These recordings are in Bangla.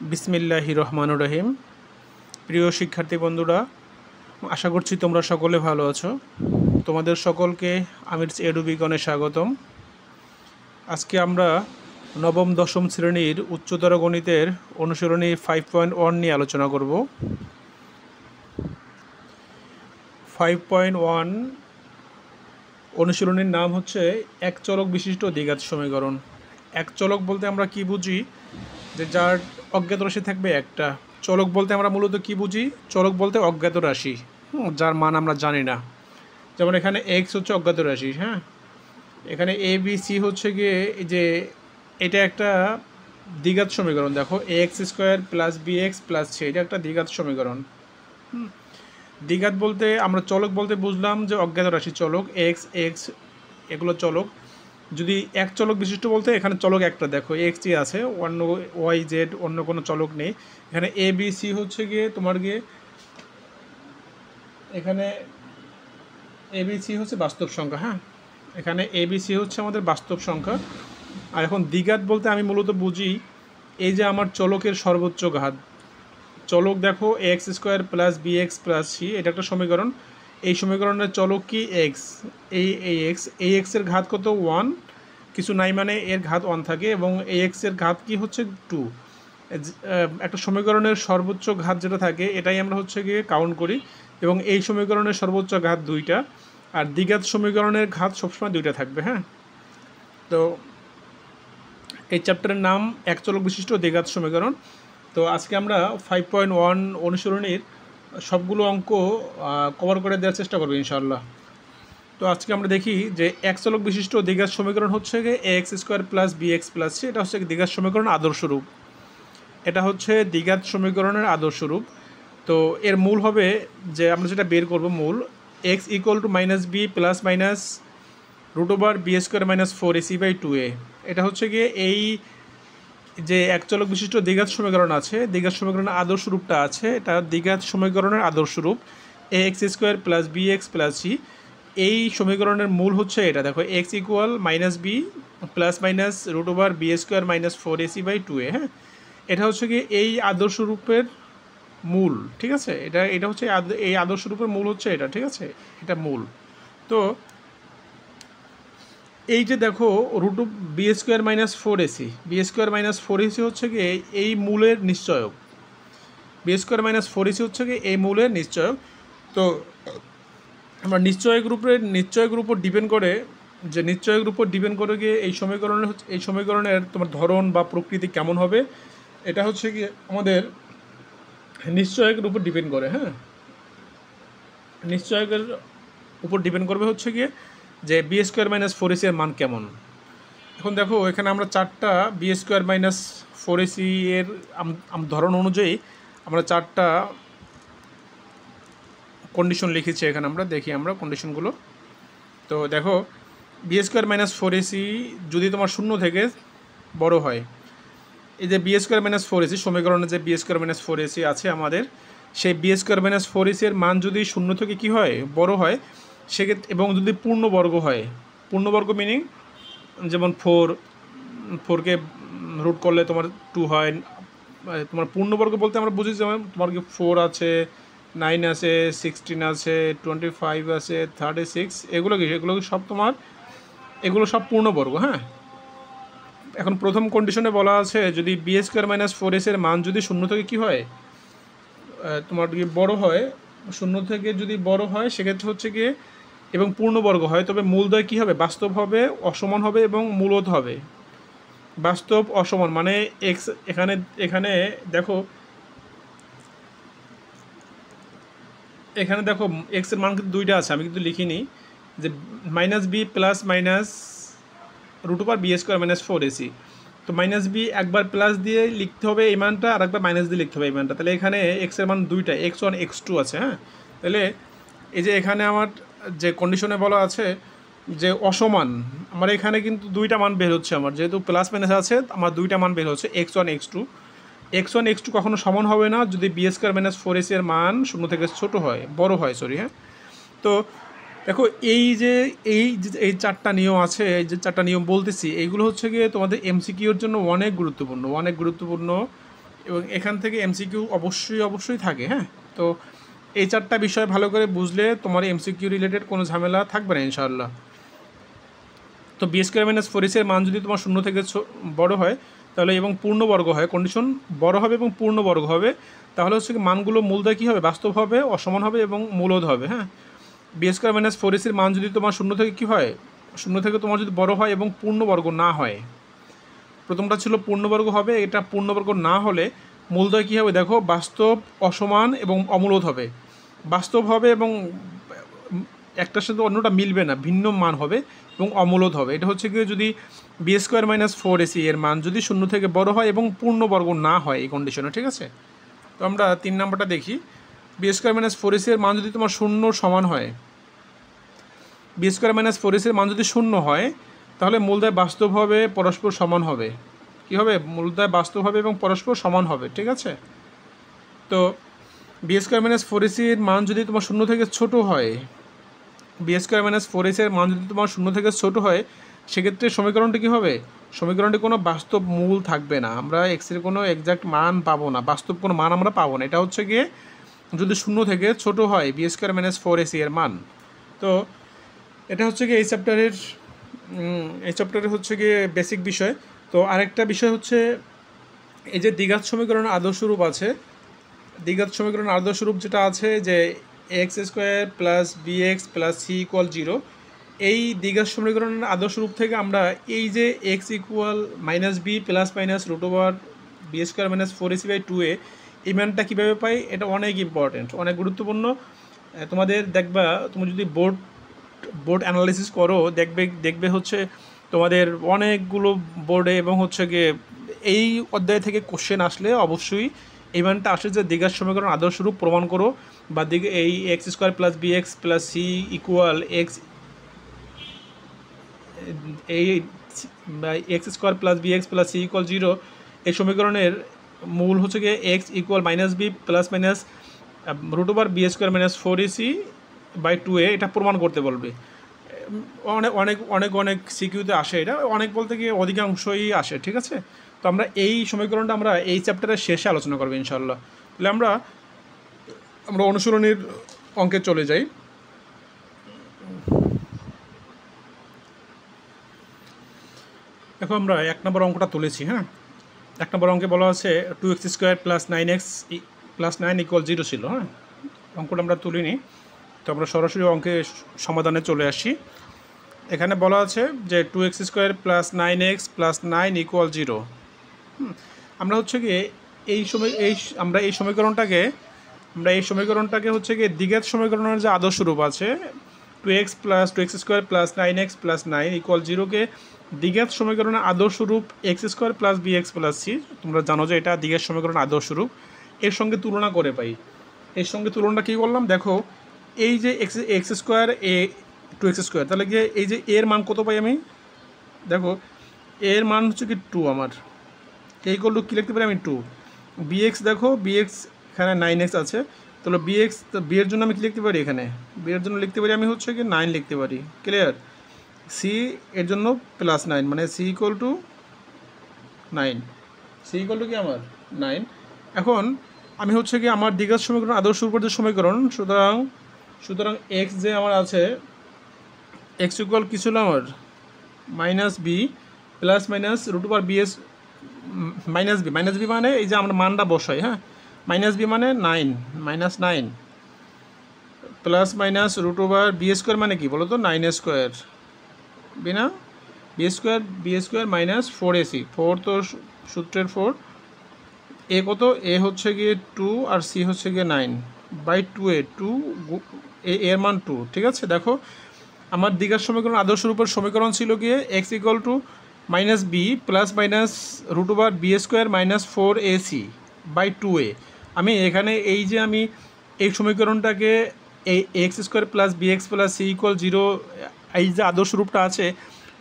বিসমিল্লাহির রহমানির রহিম। প্রিয় শিক্ষার্থী বন্ধুরা, আশা করছি তোমরা সকলে ভালো আছো। তোমাদের সকলকে আমিরস এডু বিজ্ঞানে স্বাগতম। আজকে আমরা নবম দশম শ্রেণীর উচ্চতর গণিতের অনুশীলনী 5.1 নিয়ে আলোচনা করব। 5.1 অনুশীলনীর নাম হচ্ছে এক চলক বিশিষ্ট দ্বিঘাত সমীকরণ। এক চলক বলতে আমরা কি বুঝি? যে যার অজ্ঞাত রাশি থাকবে একটা। চলক বলতে আমরা মূলত কি বুঝি? চলক বলতে অজ্ঞাত রাশি, যার মান আমরা জানি না। যেমন এখানে এক্স হচ্ছে অজ্ঞাত রাশি, হ্যাঁ। এখানে এ বি সি হচ্ছে গিয়ে যে এটা একটা দ্বিঘাত সমীকরণ। দেখো x square plus b x plus c, এটা একটা দ্বিঘাত সমীকরণ। দ্বিঘাত বলতে আমরা চলক বলতে বুঝলাম যে অজ্ঞাত রাশি চলক এক্স এক্স এগুলো চলক। যদি এক চলক বিশিষ্ট বলতে এখানে চলক একটা, দেখো এক্সই আছে, অন্য ওয়াই জেড অন্য কোনো চলক নেই। এখানে এ বি সি হচ্ছে গিয়ে তোমার গিয়ে এখানে এ বি সি হচ্ছে বাস্তব সংখ্যা, হ্যাঁ। এখানে এ বি সি হচ্ছে আমাদের বাস্তব সংখ্যা। আর এখন দ্বিঘাত বলতে আমি মূলত বুঝি এই যে আমার চলকের সর্বোচ্চ ঘাত। চলক দেখো x square plus b x plus c, এটা একটা সমীকরণ। এই সমীকরণের চলক কি এক্স, এই এক্সের ঘাত কত? 1, কিছু নাই মানে এর ঘাত 1 থাকে, এবং এই এক্সের ঘাত কি হচ্ছে 2। একটা সমীকরণের সর্বোচ্চ ঘাত যেটা থাকে এটাই আমরা হচ্ছে গিয়ে কাউন্ট করি, এবং এই সমীকরণের সর্বোচ্চ ঘাত 2টা, আর দ্বিঘাত সমীকরণের ঘাত সবসময় 2টা থাকবে, হ্যাঁ। তো এই চ্যাপ্টারের নাম এক চলক বিশিষ্ট দ্বিঘাত সমীকরণ। তো আজকে আমরা 5.1 অনুশীলনীর সবগুলো অঙ্ক কভার করে দেওয়ার চেষ্টা করবো ইনশাআল্লাহ। তো আজকে আমরা দেখি যে এক চলক বিশিষ্ট দ্বিঘাত সমীকরণ হচ্ছে গিয়ে x square plus b x plus c, এটা হচ্ছে দ্বিঘাত সমীকরণ আদর্শ রূপ। এটা হচ্ছে দ্বিঘাত সমীকরণের আদর্শ রূপ। তো এর মূল হবে যে আমরা যেটা বের করব, মূল x equal to minus b plus minus root over b square minus 4ac/2a। এটা হচ্ছে গিয়ে এই যে এক চলক বিশিষ্ট দ্বিঘাত সমীকরণ আছে, দ্বিঘাত সমীকরণের আদর্শ রূপটা আছে, এটা দ্বিঘাত সমীকরণের আদর্শ রূপ a x square plus b x plus c. এই সমীকরণের মূল হচ্ছে এটা, দেখো x equal minus b plus minus root over b square minus 4ac/2a, হ্যাঁ। এটা হচ্ছে কি এই আদর্শ রূপের মূল, ঠিক আছে। এটা হচ্ছে এই আদর্শ রূপের মূল হচ্ছে এটা, ঠিক আছে, এটা মূল। তো এই যে দেখো root of b square minus 4ac, b square minus 4ac হচ্ছে কি এই মূলের নিশ্চয়ক। বি স্কোয়ার মাইনাস 4ac হচ্ছে কি এই মূলের নিশ্চয়ক। তো আমরা নিশ্চয়কের উপর ডিপেন্ড করে, যে নিশ্চয়কের উপর ডিপেন্ড করে গিয়ে এই সমীকরণের তোমার ধরন বা প্রকৃতি কেমন হবে, এটা হচ্ছে কি আমাদের নিশ্চয়কের উপর ডিপেন্ড করে, হ্যাঁ। নিশ্চয়কের উপর ডিপেন্ড করবে হচ্ছে গিয়ে যে বি স্কোয়ার মাইনাস 4ac এর মান কেমন। এখন দেখো এখানে আমরা চারটা বি স্কোয়ার মাইনাস 4ac এর ধরন অনুযায়ী আমরা চারটা কন্ডিশন লিখেছি। এখানে আমরা দেখি আমরা কন্ডিশনগুলো। তো দেখো বি স্কোয়ার মাইনাস 4ac যদি তোমার 0 থেকে বড় হয়, এই যে বি স্কোয়ার মাইনাস 4ac সমীকরণে যে বি স্কোয়ার মাইনাস 4ac আছে আমাদের, সেই বি স্কোয়ার মাইনাস 4ac এর মান যদি 0 থেকে কী হয়, বড় হয়, সেক্ষেত্রে এবং যদি পূর্ণবর্গ হয়, পূর্ণবর্গ মিনিং যেমন 4কে রুট করলে তোমার 2 হয়। তোমার পূর্ণবর্গ বলতে আমরা বুঝি যেমন তোমার কি 4 আছে, 9 আছে, 16 আছে, 25 আছে, 36, এগুলো কি সব তোমার, এগুলো সব পূর্ণবর্গ, হ্যাঁ। এখন প্রথম কন্ডিশনে বলা আছে যদি বি স্কোয়ার মাইনাস 4ac এর মান যদি 0 থেকে কী হয়, তোমার কি বড় হয়, 0 থেকে যদি বড় হয় সেক্ষেত্রে হচ্ছে গিয়ে এবং পূর্ণবর্গ হয়, তবে মূলদ্বয় কী হবে, বাস্তব হবে, অসমান হবে এবং মূলত হবে। বাস্তব অসমান মানে এক্স, এখানে দেখো এক্সের মান কিন্তু 2টা আছে, আমি কিন্তু লিখিনি, যে minus b plus minus root over b square minus 4ac। তো মাইনাস বি একবার প্লাস দিয়ে লিখতে হবে এই মানটা, আর একবার মাইনাস দিয়ে লিখতে হবে এই মানটা। তাহলে এখানে এক্সের মান 2টা, x1 x2 আছে, হ্যাঁ। তাহলে এই যে এখানে আমার যে কন্ডিশনে বলা আছে যে অসমান, আমার এখানে কিন্তু 2টা মান বের হচ্ছে, আমার যেহেতু প্লাস মাইনাস আছে আমার 2টা মান বের হচ্ছে x1 x2 কখনো সমান হবে না যদি বি স্কোয়ার মাইনাস 4ac এর মান 0 থেকে ছোটো হয়, বড় হয়, সরি, হ্যাঁ। তো দেখো এই চারটা নিয়ম আছে, এই যে চারটা নিয়ম বলতেছি এইগুলো হচ্ছে গিয়ে তোমাদের এমসিকিউর জন্য অনেক গুরুত্বপূর্ণ। এবং এখান থেকে এমসিকিউ অবশ্যই থাকে। হ্যাঁ, তো এই 4টা বিষয় ভালো করে বুঝলে তোমার এমসিকিউ রিলেটেড কোনো ঝামেলা থাকবে না ইনশাআল্লাহ। তো বি স্কোয়ার মাইনাস 4ac মান যদি তোমার 0 থেকে বড় হয় তাহলে এবং পূর্ণবর্গ হয়, কন্ডিশন বড় হবে এবং পূর্ণবর্গ হবে, তাহলে হচ্ছে কি মানগুলো মূলদয় কী হবে, বাস্তব হবে, অসমান হবে এবং মূলদ হবে। হ্যাঁ, বি স্কোয়ার মাইনাস 4ac মান যদি তোমার 0 থেকে কী হয়, 0 থেকে তোমার যদি বড় হয় এবং পূর্ণবর্গ না হয়, প্রথমটা ছিল পূর্ণবর্গ হবে, এটা পূর্ণবর্গ না হলে মূলদয় কী হবে দেখো, বাস্তব, অসমান এবং অমূলদ হবে। বাস্তব হবে এবং একটার সাথে অন্যটা মিলবে না, ভিন্ন মান হবে এবং অমূলদ হবে। এটা হচ্ছে গিয়ে যদি বি স্কোয়ার মাইনাস 4ac এর মান যদি 0 থেকে বড় হয় এবং পূর্ণবর্গ না হয় এই কন্ডিশনে। ঠিক আছে, তো আমরা 3 নম্বরটা দেখি। বি স্কোয়ার মাইনাস 4ac এর মান যদি তোমার 0 সমান হয়, বি স্কোয়ার মাইনাস 4ac এর মান যদি 0 হয় তাহলে মূলদয় বাস্তব হবে, পরস্পর সমান হবে। কী হবে, মূলদয় বাস্তব হবে এবং পরস্পর সমান হবে। ঠিক আছে, তো বি স্কোয়ার মাইনাস 4ac এর মান যদি তোমার 0 থেকে ছোট হয়, বি স্কোয়ার মাইনাস 4ac এর মান যদি তোমার 0 থেকে ছোট হয়, সেক্ষেত্রে সমীকরণটি কী হবে, সমীকরণটি কোনো বাস্তব মূল থাকবে না, আমরা এক্সের কোনো এক্সাক্ট মান পাবো না, বাস্তব কোনো মান আমরা পাবো না। এটা হচ্ছে গিয়ে যদি 0 থেকে ছোট হয় বি স্কোয়ার মাইনাস 4ac এর মান। তো এটা হচ্ছে গিয়ে এই চ্যাপ্টারে হচ্ছে গিয়ে বেসিক বিষয়। তো আরেকটা বিষয় হচ্ছে এই যে দ্বিঘাত সমীকরণের আদর্শ রূপ আছে, দ্বিঘাত সমীকরণের আদর্শ রূপ যেটা আছে যে x square plus b x plus c equal 0, এই দ্বিঘাত সমীকরণের আদর্শ রূপ থেকে আমরা এই যে x equal minus b plus minus root over b square minus 4ac by 2a এই মানটা কীভাবে পাই, এটা অনেক ইম্পর্টেন্ট, অনেক গুরুত্বপূর্ণ। তোমাদের দেখবা, তুমি যদি বোর্ড অ্যানালাইসিস করো দেখবে হচ্ছে তোমাদের অনেকগুলো বোর্ডে এবং হচ্ছে গিয়ে এই অধ্যায় থেকে কোশ্চেন আসলে অবশ্যই এই মানটা আসে যে দ্বিঘাত সমীকরণ আদর্শরূপ প্রমাণ করো, বা এই x square plus b x plus c equal x, এই x square plus b x plus c equal 0 এই সমীকরণের মূল হচ্ছে গিয়ে x equal minus b plus minus root over b square minus 4ac by 2a, এটা প্রমাণ করতে বলবে। অনেক অনেক অনেক অনেক সিকিউতে আসে, এটা অনেক বলতে গিয়ে অধিকাংশই আসে। ঠিক আছে, তো আমরা এই সমীকরণটা আমরা এই চ্যাপ্টারের শেষে আলোচনা করবো ইনশাআল্লাহ। তাহলে আমরা অনুশীলনীর অঙ্কে চলে যাই। এখন আমরা 1 নম্বর অঙ্কটা তুলেছি। হ্যাঁ, 1 নম্বর অঙ্কে বলা আছে 2x square plus 9x plus 9 equal 0 ছিল। হ্যাঁ, অঙ্কটা আমরা তুলিনি, তো আমরা সরাসরি অঙ্কের সমাধানে চলে আসি। এখানে বলা আছে যে 2x square plus 9x plus 9 equal 0। আমরা হচ্ছে গিয়ে আমরা এই সমীকরণটাকে হচ্ছে গিয়ে দ্বিঘাত সমীকরণের যে আদর্শ রূপ আছে 2x square plus 9x plus 9 equal 0কে দ্বিঘাত সমীকরণের আদর্শ রূপ x square plus b x plus c, তোমরা জানো যে এটা দ্বিঘাত সমীকরণের আদর্শ রূপ, এর সঙ্গে তুলনা করে পাই। এর সঙ্গে তুলনাটা কী করলাম দেখো, এই যে এক্স স্কোয়ার এ 2x স্কোয়ার, তাহলে গিয়ে এই যে এর মান কত পাই আমি, দেখো এর মান হচ্ছে কি 2, আমার এই করলে কী লিখতে পারি আমি 2, বিএক্স দেখো বিএক্স এখানে 9x আছে, তাহলে বিএক্স বি এর জন্য আমি কী লিখতে পারি, এখানে বি এর জন্য লিখতে পারি আমি হচ্ছে কি 9 লিখতে পারি। ক্লিয়ার, সি এর জন্য প্লাস 9, মানে c equal to 9, c equal to কি আমার 9। এখন আমি হচ্ছে কি আমার দ্বিঘাত সমীকরণ আদর্শ রূপের যে সমীকরণ, সুতরাং এক্স যে আমার আছে, এক্স ইকুয়াল কী ছিল আমার minus b plus minus root over b s minus b মানে এই যে আমরা মানটা বসাই। হ্যাঁ, মাইনাস বি মানে 9 minus 9 plus minus root over b square মানে কি বলো তো 9 স্কোয়ার বিনা বি স্কোয়ার মাইনাস 4ac, 4 তো সূত্রের 4, এ কত, এ হচ্ছে গিয়ে 2 আর সি হচ্ছে গিয়ে 9 বাই 2a, 2 এর মান 2। ঠিক আছে, দেখো আমার দ্বিঘাত সমীকরণ আদর্শ রূপের সমীকরণ ছিল গিয়ে x equal to minus b plus minus root over b square minus 4ac by 2a। আমি এখানে এই যে আমি এই সমীকরণটাকে এই x square plus b x plus c equal 0 এই যে আদর্শ রূপটা আছে,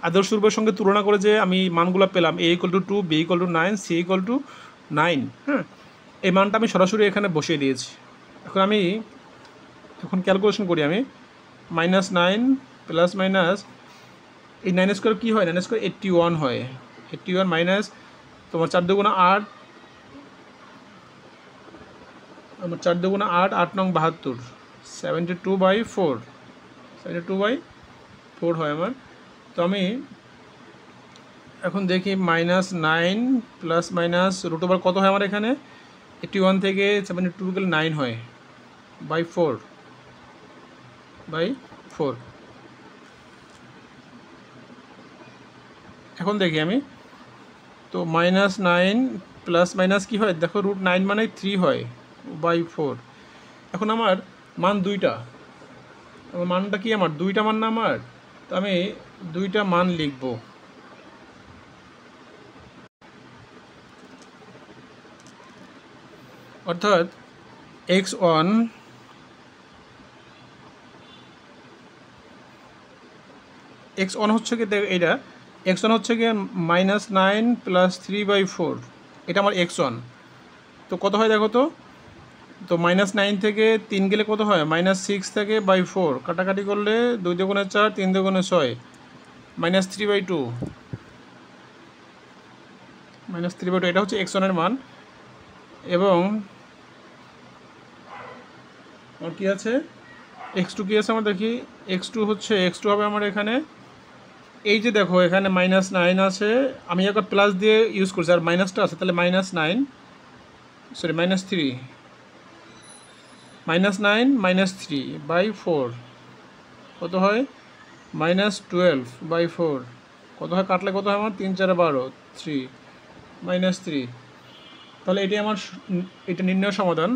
আদর্শ রূপের সঙ্গে তুলনা করে যে আমি মানগুলো পেলাম, a equal to 2, b equal to 9, c equal to 9। হ্যাঁ, এই মানটা আমি সরাসরি এখানে বসিয়ে দিয়েছি। এখন ক্যালকুলেশন করি আমি, মাইনাস 9 প্লাস মাইনাস এই 9 স্কোয়ার কী হয়, 9 স্কোয়ার 81 হয়, 81 মাইনাস তোমার 4 দুগুণা 8 আমার 4 দুগুণে 8, 8 নং 72, 72/4, 72/4 হয় আমার। তো আমি এখন দেখি -9 প্লাস মাইনাস রুট ওভার কত হয় আমার এখানে, 81 থেকে 72 গেলে 9 হয়, বাই 4 এখন দেখি আমি, তো -9 প্লাস মাইনাস কী হয় দেখো, √9 মানে 3 হয়, বাই 4। এখন আমার মান দুইটা, আমার মানটা কি, আমার দুইটা মান না আমার, তো আমি দুইটা মান লিখব। অর্থাৎ x1 হচ্ছে কি, এইটা x1 হচ্ছে কি -9 প্লাস 3/4, এটা আমার x1। তো কত হয় দেখো তো, তো -9 থেকে 3 গেলে কত হয়, -6 থেকে বাই 4 কাটাকাটি করলে 2 দুগুণে 4, 3 দুগুণে 6, -3/2, -3/2, এটা হচ্ছে x1 এর মান। এবং আমার কী আছে, x2 কী আছে আমার দেখি, x2 হবে আমার এখানে, এই যে দেখো এখানে -9 আছে, আমি একবার প্লাস দিয়ে ইউজ করছি আর মাইনাসটা আছে, তাহলে -9 সরি -3, -9 -3/4 কত হয়, -12/4 কত হয়, কাটলে কত হয় আমার, 3 4 12, 3 -3। তাহলে এটি আমার, এটা নির্ণয় সমাধান।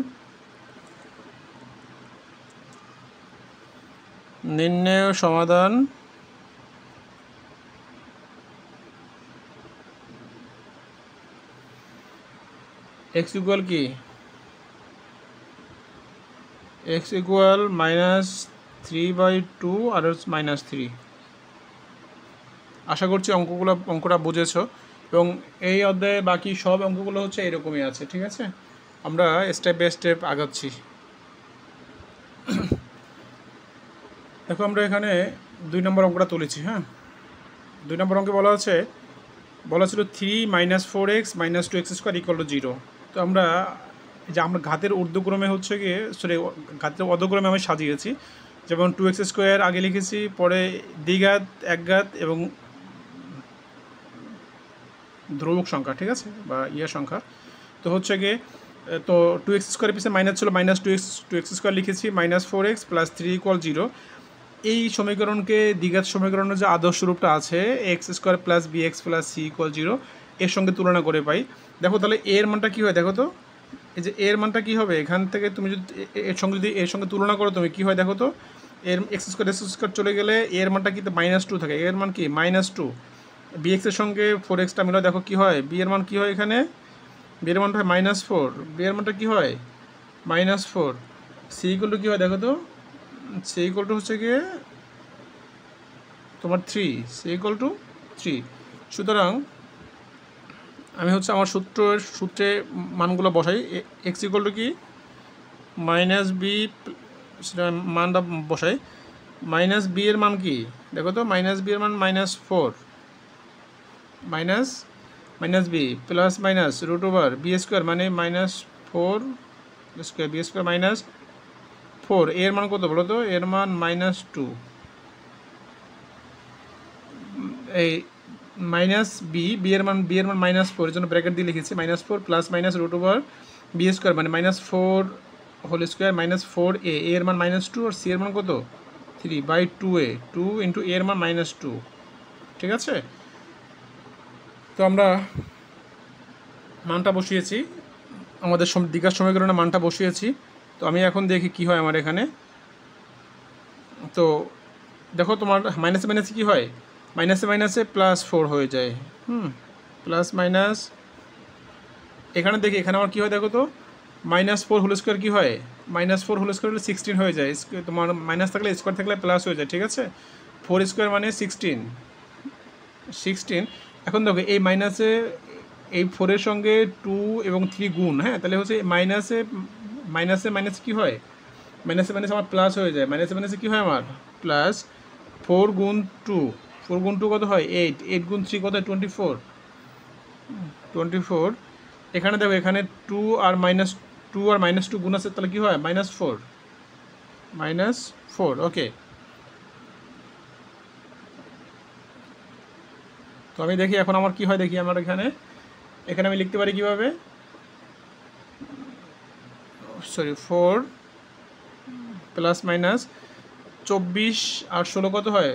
x ইকুয়াল কি, x ইকুয়াল -3/2 আর -3। আশা করছি অঙ্কটা বুঝেছো, এবং এই অধ্যায়ে বাকি সব অঙ্কগুলো হচ্ছে এরকমই আছে, ঠিক আছে। আমরা স্টেপ বাই স্টেপ আগাচ্ছি। দেখো আমরা এখানে 2 নম্বর অঙ্কটা তুলেছি, হ্যাঁ। 2 নম্বর অঙ্কে বলা ছিল 3 - 4x - 2x² = 0। তো আমরা যে আমরা ঘাতের ঊর্ধ্বক্রমে হচ্ছে গিয়ে, সরি ঘাতের অধক্রমে আমি সাজিয়েছি, যেমন 2x² আগে লিখেছি, পরে দ্বিঘাত, একঘাত এবং ধ্রুবক সংখ্যা, ঠিক আছে, বা সংখ্যা। তো হচ্ছে গিয়ে, তো 2x² পিছনে মাইনাস ছিল, -2x² লিখেছি, -4x + 3 = 0। এই সমীকরণকে দ্বিঘাত সমীকরণের যে আদর্শ রূপটা আছে, x² + bx + c = 0, এর সঙ্গে তুলনা করে পাই। দেখো তাহলে এর মানটা কী হয় দেখো তো, এই যে এর মানটা কী হবে, এখান থেকে তুমি যদি এর সঙ্গে তুলনা করো, তুমি কী হয় দেখো তো, এর x² চলে গেলে এর মানটা কিন্তু -2 থাকে, এর মান কি -2, bx এর সঙ্গে 4xটা মিলে দেখো কী হয়, b এর মান কী হয়, এখানে b এর মানটা হয় -4, b এর মানটা কী হয় -4, c = কী হয় দেখো তো, c = হচ্ছে গিয়ে তোমার 3, c = 3। সুতরাং আমি হচ্ছে আমার সূত্রে মানগুলো বসাই, x = কি -b, সেটা মানটা বসাই, -b এর মান কি দেখো তো, -b এর মান -4, -b প্লাস মাইনাস √b² মানে -4 স্কোয়ার, b² -4, এর মান কত বলো তো, এর মান -2, এই -b এর মান -4, এর জন্য ব্র্যাকেট দিয়ে লিখেছি, -4 প্লাস মাইনাস √b² মানে -4 হোল স্কোয়ার -4a, এর মান -2 আর c এর মান কত 3/2a, 2 × a এর মান -2, ঠিক আছে। তো আমরা মানটা বসিয়েছি, আমাদের দ্বিঘাত সমীকরণের মানটা বসিয়েছি। তো আমি এখন দেখি কি হয় আমার এখানে। তো দেখো তোমার মাইনাসে মাইনাসে কী হয়, মাইনাসে +4 হয়ে যায়, প্লাস মাইনাস, এখানে দেখি এখানে আমার কী হয় দেখো তো, -4 হোল স্কোয়ার কী হয়, -4 হোল স্কোয়ার হলে 16 হয়ে যায়, তোমার মাইনাস থাকলে স্কোয়ার থাকলে প্লাস হয়ে যায়, ঠিক আছে। 4² মানে 16। এখন দেখো এই মাইনাসে এই 4-এর সঙ্গে 2 এবং 3 গুণ, হ্যাঁ, তাহলে হচ্ছে মাইনাসে কী হয়, মাইনাসে আমার প্লাস হয়ে যায়, মাইনাসে কী হয় আমার প্লাস, 4 × 2, 4 × 2 কত হয় 8, 8 × 3 কত হয় 24। এখানে দেখো এখানে 2 আর -2 টু আর -2 গুণ আছে, তাহলে কী হয় -4, -4। ওকে, তো আমি দেখি এখন আমার কি হয়, দেখি আমার এখানে আমি লিখতে পারি কীভাবে, সরি 4 প্লাস মাইনাস 24 আর 16 কত হয়,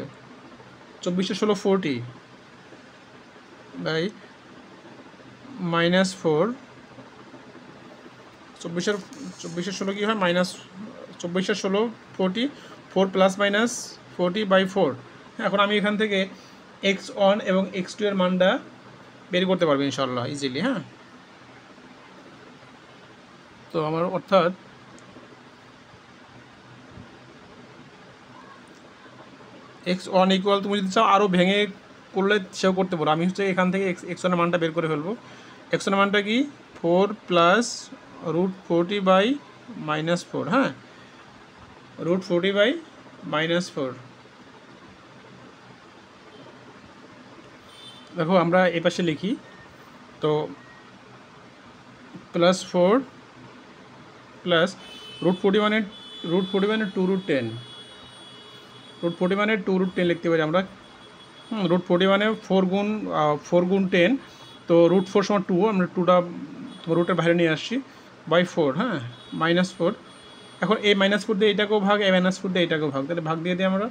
24 আর 16 40 বাই -4, 24 আর 16 কী হয় -24 আর 16 40, 4 প্লাস মাইনাস 40/4। এখন আমি এখান থেকে x1 এবং x2 এর মানটা বের করতে পারবো ইনশাল্লাহ ইজিলি। হ্যাঁ, তো আমার অর্থাৎ x1 ইকুয়াল, তুমি যদি চাও আরও ভেঙে করলে সেও করতে পারো, আমি হচ্ছে এখান থেকে x1 এর মানটা বের করে ফেলবো। x1 এর মানটা কি 4 প্লাস √40/-4, হ্যাঁ, √40/-4। দেখো আমরা এ পাশে লিখি, তো +4 প্লাস √40 মানে 2√10, √40 মানে 2√10 লিখতে পারি আমরা। √40 মানে 4 গুণ 10, তো √4 সমান 2, আমরা 2টা রুটের বাইরে নিয়ে আসছি, /4, হ্যাঁ, -4। এখন এই -4 দিয়ে এটাকেও ভাগ, এই -4 দিয়ে এটাকেও ভাগ, তাহলে ভাগ দিয়ে দিই আমরা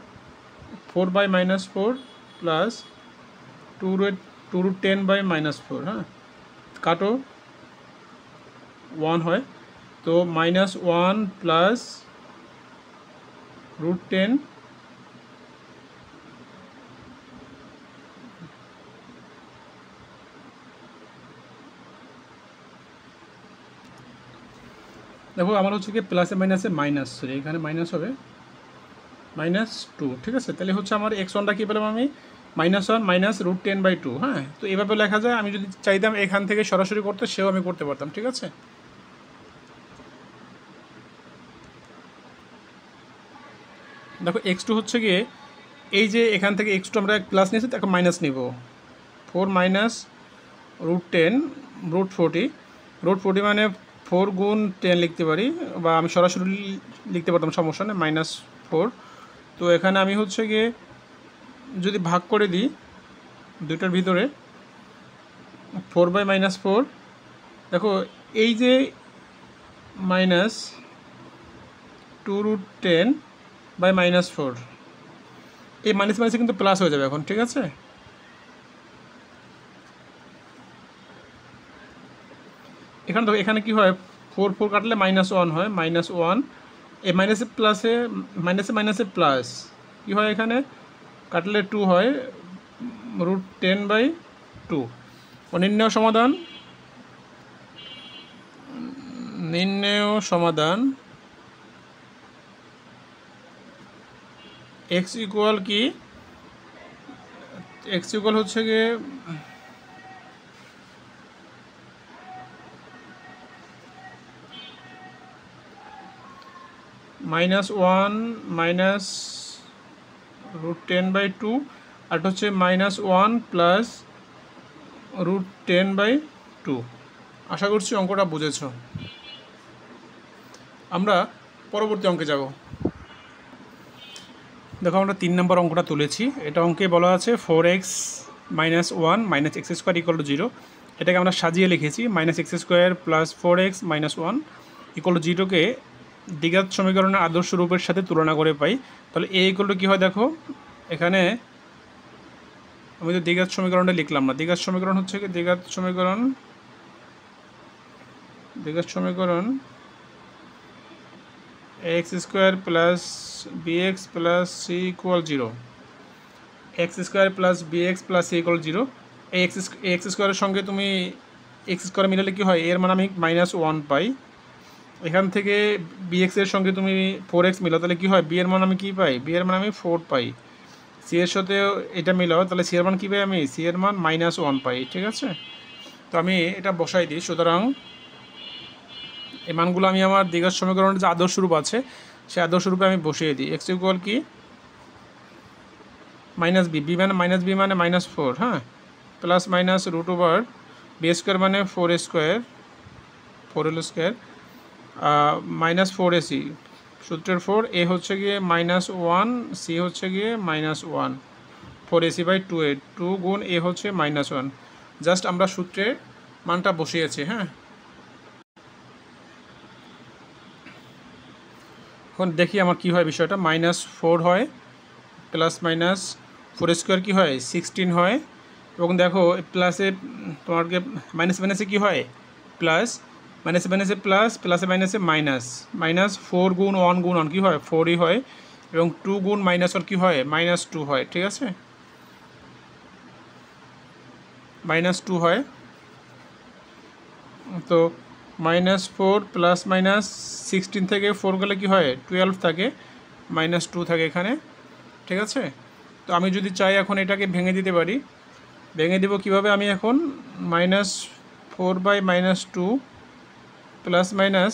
4/-4 প্লাস 2√10/-4, হ্যাঁ, কাটো 1 হয়, তো -1 প্লাস √10 দেখো আমার হচ্ছে কি প্লাসে মাইনাসে মাইনাস, সরি এখানে মাইনাস হবে -2, ঠিক আছে। তাহলে হচ্ছে আমার x1টা কী পেলাম আমি -1 মাইনাস √10/2, হ্যাঁ। তো এভাবে লেখা যায়, আমি যদি চাইতাম এখান থেকে সরাসরি করতে সেও আমি করতে পারতাম, ঠিক আছে। দেখো x2 হচ্ছে গিয়ে এই যে এখান থেকে x2 আমরা প্লাস নিয়েছি, তাকে মাইনাস নিব, 4 মাইনাস √10 √40 মানে 4 গুণ 10 লিখতে পারি, বা আমি সরাসরি লিখতে পারতাম, সমস্যা নেই, -4। তো এখানে আমি হচ্ছে গিয়ে যদি ভাগ করে দিই দুইটার ভিতরে 4/-4, দেখো এই যে -2√10/-4, এই মাইনাস মাইনাসে কিন্তু প্লাস হয়ে যাবে এখন, ঠিক আছে। এখানে দেখো এখানে কি হয়, 4 কাটলে -1 হয়, -1, এই মাইনাসে প্লাসে মাইনাসে প্লাস কী হয়, এখানে কাটলে 2 হয়, √10/2। নির্ণেয় সমাধান x ইকুয়াল কি, x ইকুয়াল হচ্ছে গিয়ে -1 মাইনাস √10/2, আর হচ্ছে -1 প্লাস √10/2। আশা করছি অঙ্কটা বুঝেছ। আমরা পরবর্তী অঙ্কে যাব। দেখো আমরা 3 নম্বর অঙ্কটা তুলেছি। এটা অঙ্কে বলা আছে 4x - 1 - x² = 0। এটাকে আমরা সাজিয়ে লিখেছি -x² + 4x - 1 = 0কে দ্বিঘাত সমীকরণের আদর্শ রূপের সাথে তুলনা করে পাই। তাহলে a = কী হয়, দেখো এখানে আমি তো দ্বিঘাত সমীকরণটা লিখলাম না। দ্বিঘাত সমীকরণ হচ্ছে কি, দ্বিঘাত সমীকরণ x² + bx + c = 0, x² + bx + c = 0। এই x² এর সঙ্গে তুমি x² মিলালে কী হয়, এর মানে আমি -1 পাই। এখান থেকে bx এর সঙ্গে তুমি 4x মিলাও, তাহলে কী হয়, b এর মান আমি কী পাই, b এর মান আমি 4 পাই। c এর সাথে এটা মিলাও, তাহলে c এর মান কী পাই, আমি c এর মান -1 পাই, ঠিক আছে। তো আমি এটা বসাই দিই। সুতরাং এই মানগুলো আমি আমার দ্বিঘাত সমীকরণের যে আদর্শ রূপ আছে সেই আদর্শ রূপে আমি বসিয়ে দিই। x = কি, -b, b মানে -b মানে -4, হ্যাঁ, প্লাস মাইনাস √b² মানে 4² 4l², -4ac, সূত্রের 4, a হচ্ছে গিয়ে -1, c হচ্ছে গিয়ে -1, 4ac/2a, 2 গুণ a হচ্ছে -1। জাস্ট আমরা সূত্রের মানটা বসিয়েছি। হ্যাঁ, এখন দেখি আমার কি হয় বিষয়টা। -4 হয়, প্লাস -4² কী হয় 16 হয়, এবং দেখো প্লাসে তোমাকে মাইনাসে মাইনাসে কী হয় প্লাস, মাইনাসে মাইনাসে প্লাস, প্লাসে মাইনাসে মাইনাস, -4 গুণ 1 গুণ 1 কী হয় 4ই হয়, এবং 2 গুণ -1 কী হয় -2 হয়। ঠিক আছে, -2 হয়। তো -4 প্লাস -16 থেকে 4 গেলে কী হয় 12 থাকে, -2 থাকে এখানে। ঠিক আছে, তো আমি যদি চাই এখন এটাকে ভেঙে দিতে পারি। ভেঙে দেব কিভাবে? আমি এখন -4/-2 প্লাস মাইনাস,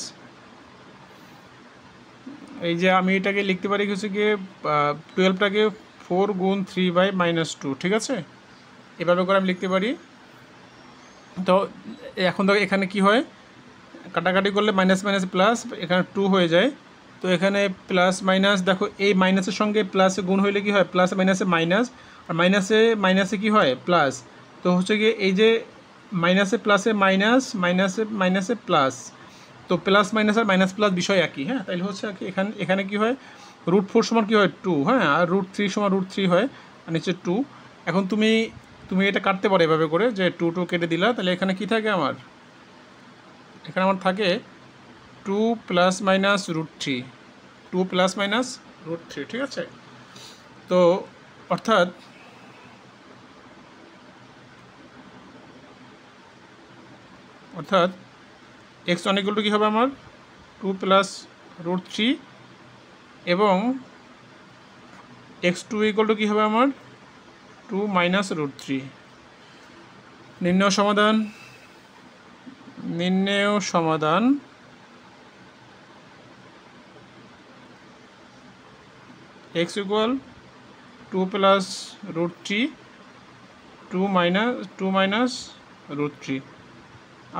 এই যে আমি এটাকে লিখতে পারি হচ্ছে গিয়ে 12টাকে 4 গুণ 3/-2। ঠিক আছে, এভাবে করে আমি লিখতে পারি। তো এখন দেখো এখানে কি হয়, কাটাকাটি করলে মাইনাস মাইনাস প্লাস, এখানে 2 হয়ে যায়। তো এখানে প্লাস মাইনাস, দেখো এই মাইনাসের সঙ্গে প্লাসে গুণ হইলে কি হয় প্লাস মাইনাসে মাইনাস, আর মাইনাসে মাইনাসে কি হয় প্লাস। তো হচ্ছে গিয়ে এই যে মাইনাসে প্লাসে মাইনাস, মাইনাসে মাইনাসে প্লাস, তো প্লাস মাইনাস আর মাইনাস প্লাস বিষয় একই। হ্যাঁ, তাইলে হচ্ছে এখানে এখানে কী হয় √4 সমান কী হয় 2, হ্যাঁ, আর √3 সমান √3 হয়, আর নিচে 2। এখন তুমি এটা কাটতে পারো এভাবে করে, যে 2 কেটে দিলা, তাহলে এখানে কি থাকে আমার, এখানে আমার থাকে 2 প্লাস মাইনাস √3, 2 প্লাস মাইনাস √3। ঠিক আছে, তো অর্থাৎ x1 = কী হবে আমার 2 প্লাস √3, এবং x2 = কী হবে আমার 2 মাইনাস √3। নির্ণেয় সমাধান x = 2 প্লাস √3, 2 মাইনাস √3।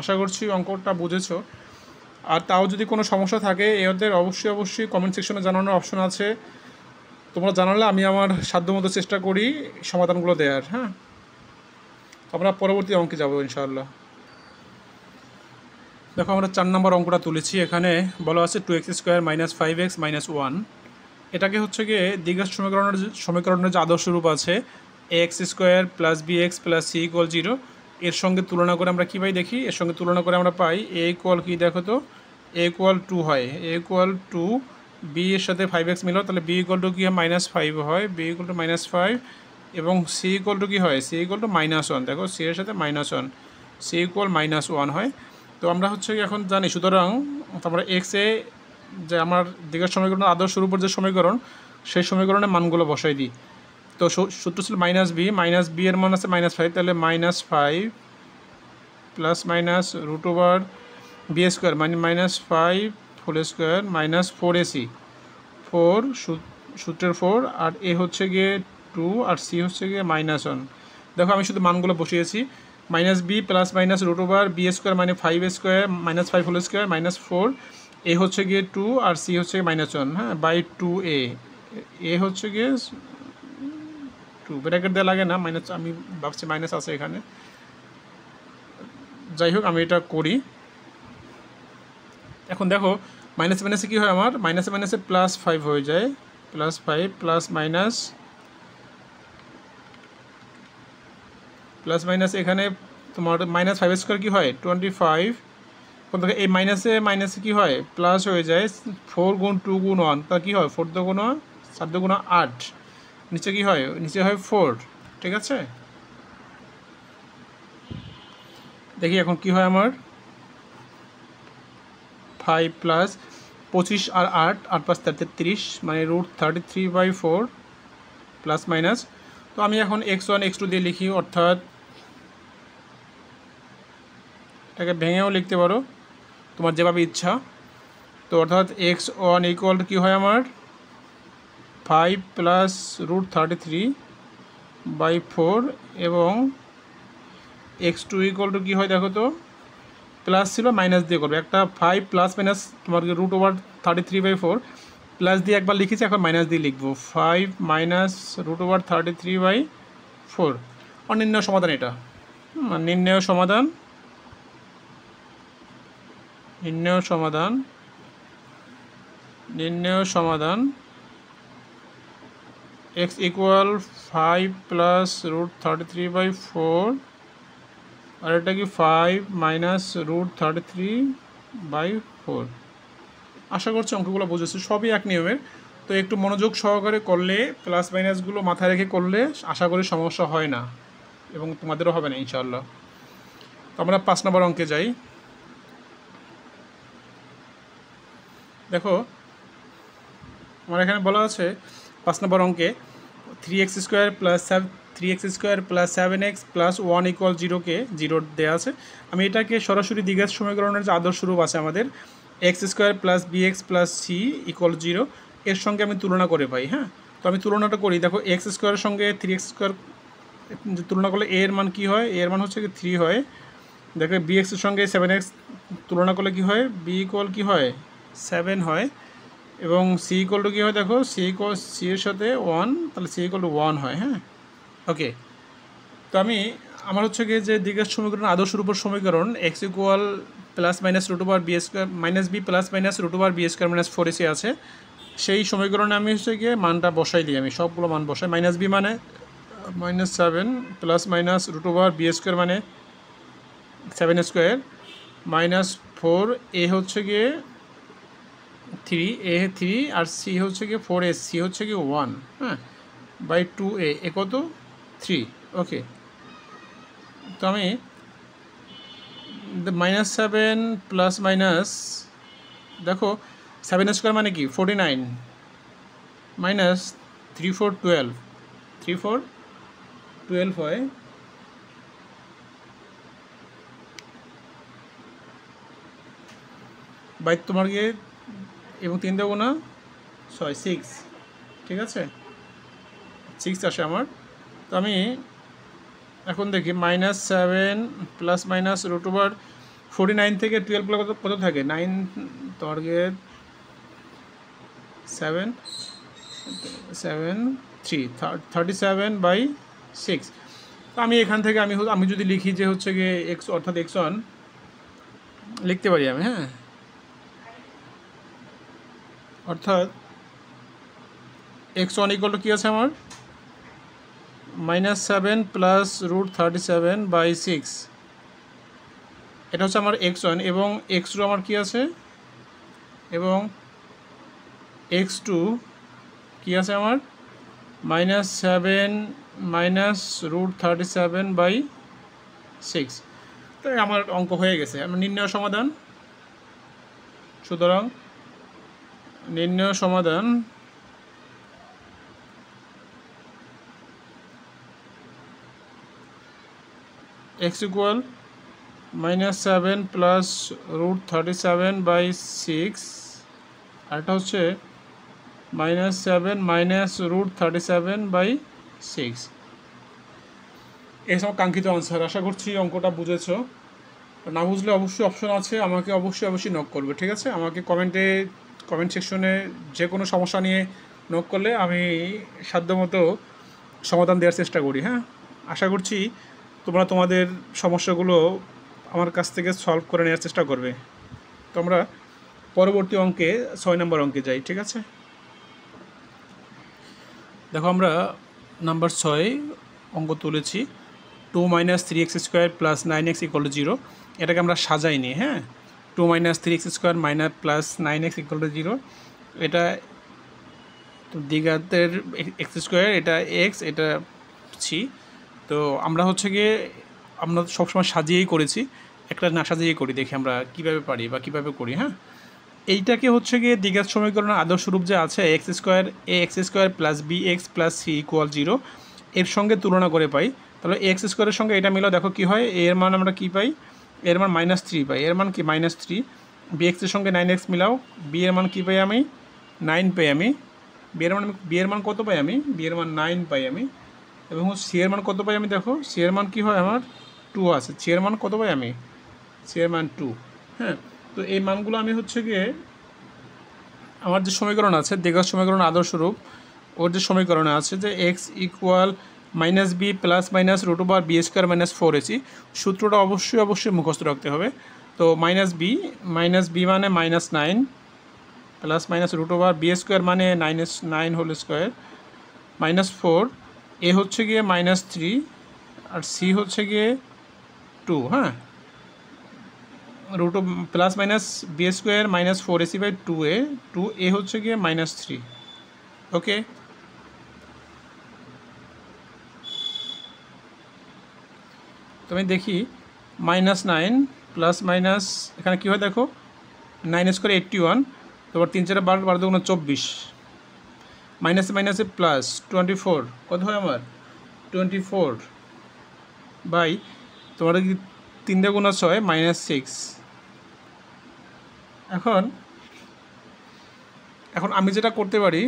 আশা করছি অঙ্কটা বুঝেছো। আর তাও যদি কোনো সমস্যা থাকে এদের অবশ্যই কমেন্ট সেকশনে জানানোর অপশন আছে, তোমরা জানালে আমি আমার সাধ্যমতো চেষ্টা করি সমাধানগুলো দেওয়ার। হ্যাঁ, আমরা পরবর্তী অঙ্কে যাব ইনশাআল্লাহ। দেখো আমরা 4 নম্বর অঙ্কটা তুলেছি। এখানে বলা আছে 2x² - 5x - 1। এটাকে হচ্ছে গিয়ে দ্বিঘাত সমীকরণের যে আদর্শ রূপ আছে ax² + bx + c = 0, এর সঙ্গে তুলনা করে আমরা কী পাই দেখি। এর সঙ্গে তুলনা করে আমরা পাই a = কি দেখো তো, a = 2 হয়, a = 2, b এর সাথে 5x মিলাও, তাহলে b = কি হয় -5 হয়, b = -5, এবং c = কি হয়, c = -1। দেখো c এর সাথে -1, c = -1 হয়। তো আমরা হচ্ছে এখন জানি, সুতরাং আমরা এক্সে যে আমার দ্বিঘাত সমীকরণ আদর্শ রূপের যে সমীকরণ, সেই সমীকরণের মানগুলো বসাই দিই। তো সূত্র ছিল -b এর মান আছে -5, তাহলে -5 প্লাস মাইনাস √b² মানে -5 হোল স্কোয়ার -4ac, 4 সূত্রের 4, আর এ হচ্ছে গিয়ে 2, আর সি হচ্ছে গিয়ে -1। দেখো আমি শুধু মানগুলো বসিয়েছি। -b প্লাস মাইনাস √b² মানে 5a² -5 হোল স্কোয়ার -4, এ হচ্ছে গিয়ে 2, আর সি হচ্ছে গিয়ে -1, হ্যাঁ, বাই 2a, এ হচ্ছে গিয়ে 2, ব্র্যাকেট দেওয়া লাগে না, মাইনাস, আমি ভাবছি মাইনাস আছে এখানে। যাই হোক আমি এটা করি। এখন দেখো মাইনাস মাইনাসে কী হয় আমার, মাইনাসে মাইনাসে +5 হয়ে যায়, +5 প্লাস মাইনাস এখানে তোমার -5² কী হয় 25। কোন থেকে এই মাইনাসে মাইনাসে কী হয় প্লাস হয়ে যায়, 4 গুণ 2 গুণ 1, তা কী হয় 4 × 2 = 7 × 8, নিচে কী হয়, নিচে হয় 4। ঠিক আছে, দেখি এখন কি হয় আমার, 5 প্লাস 25 আর 8, 8 + 5 = 33, মানে √33/4 প্লাস মাইনাস। তো আমি এখন x1 x2 দিয়ে লিখি, অর্থাৎ এটাকে ভেঙেও লিখতে পারো তোমার যেভাবে ইচ্ছা। তো অর্থাৎ x1 = কী হয় আমার 5 প্লাস √33/4, এবং x2 = কী হয় দেখো তো প্লাস ছিল মাইনাস দিয়ে করবে, একটা 5 প্লাস মাইনাস তোমার √33/4 প্লাস দিয়ে একবার লিখেছি, এখন মাইনাস দিয়ে লিখবো 5 মাইনাস √33/4। আর নির্ণয় সমাধান এটা, নির্ণয় সমাধান x ইকুয়াল 5 প্লাস √33/4 আর এটা কি 5 মাইনাস √33/4। আশা করছি অঙ্কগুলো বুঝেছি, সবই এক নিয়মের। তো একটু মনোযোগ সহকারে করলে, প্লাস মাইনাসগুলো মাথায় রেখে করলে আশা করি সমস্যা হয় না এবং তোমাদেরও হবে না ইনশাআল্লাহ। তো আমরা 5 নম্বর অঙ্কে যাই। দেখো আমার এখানে বলা আছে 5 নম্বর অঙ্কে 3x square plus 7x plus 1 equal 0কে 0 দেওয়া আছে। আমি এটাকে সরাসরি দ্বিঘাত সমীকরণের যে আদর্শ রূপ আছে আমাদের x square plus bx plus c equal 0, এর সঙ্গে আমি তুলনা করে পাই। হ্যাঁ, তো আমি তুলনাটা করি। দেখো x স্কোয়ারের সঙ্গে 3x স্কোয়ার তুলনা করলে এর মান কি হয়, এর মান হচ্ছে কি 3 হয়। দেখো bx এর সঙ্গে 7x তুলনা করলে কি হয়, b ইকুয়াল কি হয় 7 হয়। এবং c ইকুয়াল টু কী হয়, দেখো c এর সাথে 1, তাহলে c ইকুয়াল টু 1 হয়। হ্যাঁ, ওকে। তো আমার হচ্ছে গিয়ে যে দ্বিঘাত সমীকরণ আদর্শ রূপের সমীকরণ x equal plus minus √b² minus b plus minus √b² minus 4ac আছে, সেই সমীকরণে আমি হচ্ছে গিয়ে মানটা বসাই দিই। আমি সবগুলো মান বসাই। মাইনাস b মানে -7 প্লাস মাইনাস √b² মানে 7² মাইনাস 4, এ হচ্ছে গিয়ে 3 আর c হচ্ছে গিয়ে 4a, c হচ্ছে গিয়ে 1, হ্যাঁ, বাই 2a, এ কত 3। ওকে, তো আমি -7 প্লাস মাইনাস, দেখো 7² মানে কি 49 মাইনাস 3 4 12, 3 4 12 হয়। বাই তোমার গিয়ে এবং 3 দেবো না 6 6, ঠিক আছে 6 আসে আমার। তো আমি এখন দেখি -7 প্লাস মাইনাস √49 থেকে 12 কত থাকে 9, তোমার গিয়ে 7 3 37/6। তো আমি এখান থেকে আমি যদি লিখি যে হচ্ছে গিয়ে x অর্থাৎ x1 লিখতে পারি আমি। হ্যাঁ, অর্থাৎ x1 ইকুয়াল টু কী আছে আমার -7 প্লাস √37/6, এটা হচ্ছে আমার x1। এবং x2 আমার কি আছে, এবং x2 কি আছে আমার -7 মাইনাস √37/6। তো আমার অঙ্ক হয়ে গেছে। আমার নির্ণয় সমাধান, সুতরাং নির্ণয় সমাধান x ইকুয়াল -7 প্লাস √37/6, আর এটা হচ্ছে -7 মাইনাস √37/6। এই সব কাঙ্ক্ষিত আনসার। আশা করছি অঙ্কটা বুঝেছো। না বুঝলে অবশ্যই অপশন আছে, আমাকে অবশ্যই নক করবে, ঠিক আছে। আমাকে কমেন্ট সেকশনে যে কোনো সমস্যা নিয়ে নক করলে আমি সাধ্যমতো সমাধান দেওয়ার চেষ্টা করি। হ্যাঁ, আশা করছি তোমরা তোমাদের সমস্যাগুলো আমার কাছ থেকে সলভ করে নেওয়ার চেষ্টা করবে। তো আমরা পরবর্তী অঙ্কে 6 নম্বর অঙ্কে যাই, ঠিক আছে। দেখো আমরা নাম্বার 6 অঙ্ক তুলেছি 2 - 3x² plus 9x equal to 0। এটাকে আমরা সাজাই নিই। হ্যাঁ, 2 - 3x² minus plus 9x equal to 0, এটা দ্বিঘাতের x², এটা x, এটা c। তো আমরা হচ্ছে গিয়ে আমরা সবসময় সাজিয়েই করেছি, একটা না সাজিয়েই করি, দেখি আমরা কীভাবে পারি বা কীভাবে করি। হ্যাঁ, এইটাকে হচ্ছে গিয়ে দ্বিঘাত সমীকরণের আদর্শ রূপ যে আছে x² plus bx plus c equal 0, এর সঙ্গে তুলনা করে পাই। তাহলে x² সঙ্গে এটা মিলাও, দেখো কী হয়, এর মান আমরা কী পাই, এর মান -3 পাই, এর মান কি -3। bx এর সঙ্গে 9x মিলাও, b এর মান কী পাই আমি 9 পাই আমি, b এর মান কত পাই আমি, b এর মান 9 পাই আমি। এবং c এর মান কত পাই আমি, দেখো c এর মান কী হয় আমার 2 আছে, c এর মান কত পাই আমি সি এর মান 2। হ্যাঁ, তো এই মানগুলো আমি হচ্ছে গিয়ে আমার যে সমীকরণ আছে দ্বিঘাত সমীকরণ আদর্শরূপ, ওর যে সমীকরণে আছে যে x equal minus b plus minus root over b square minus 4ac, সূত্রটা অবশ্যই মুখস্থ রাখতে হবে। তো মাইনাস বি মানে -9 plus minus root over b square মানে 9 হোল স্কোয়ার -4, এ হচ্ছে গিয়ে -3 আর সি হচ্ছে গিয়ে 2। হ্যাঁ, root plus minus b square minus 4ac by 2a হচ্ছে গিয়ে -3। ওকে, তো আমি দেখি -9 প্লাস মাইনাস এখানে কী হয় দেখো, 9 স্কোয়ার 81, তারপর 3 4 12 12 2 24, মাইনাসে মাইনাসে প্লাস 24, কত হয় আমার 24 বাই তোমার কি 3 দিয়ে গুণ 6 -6। এখন আমি যেটা করতে পারি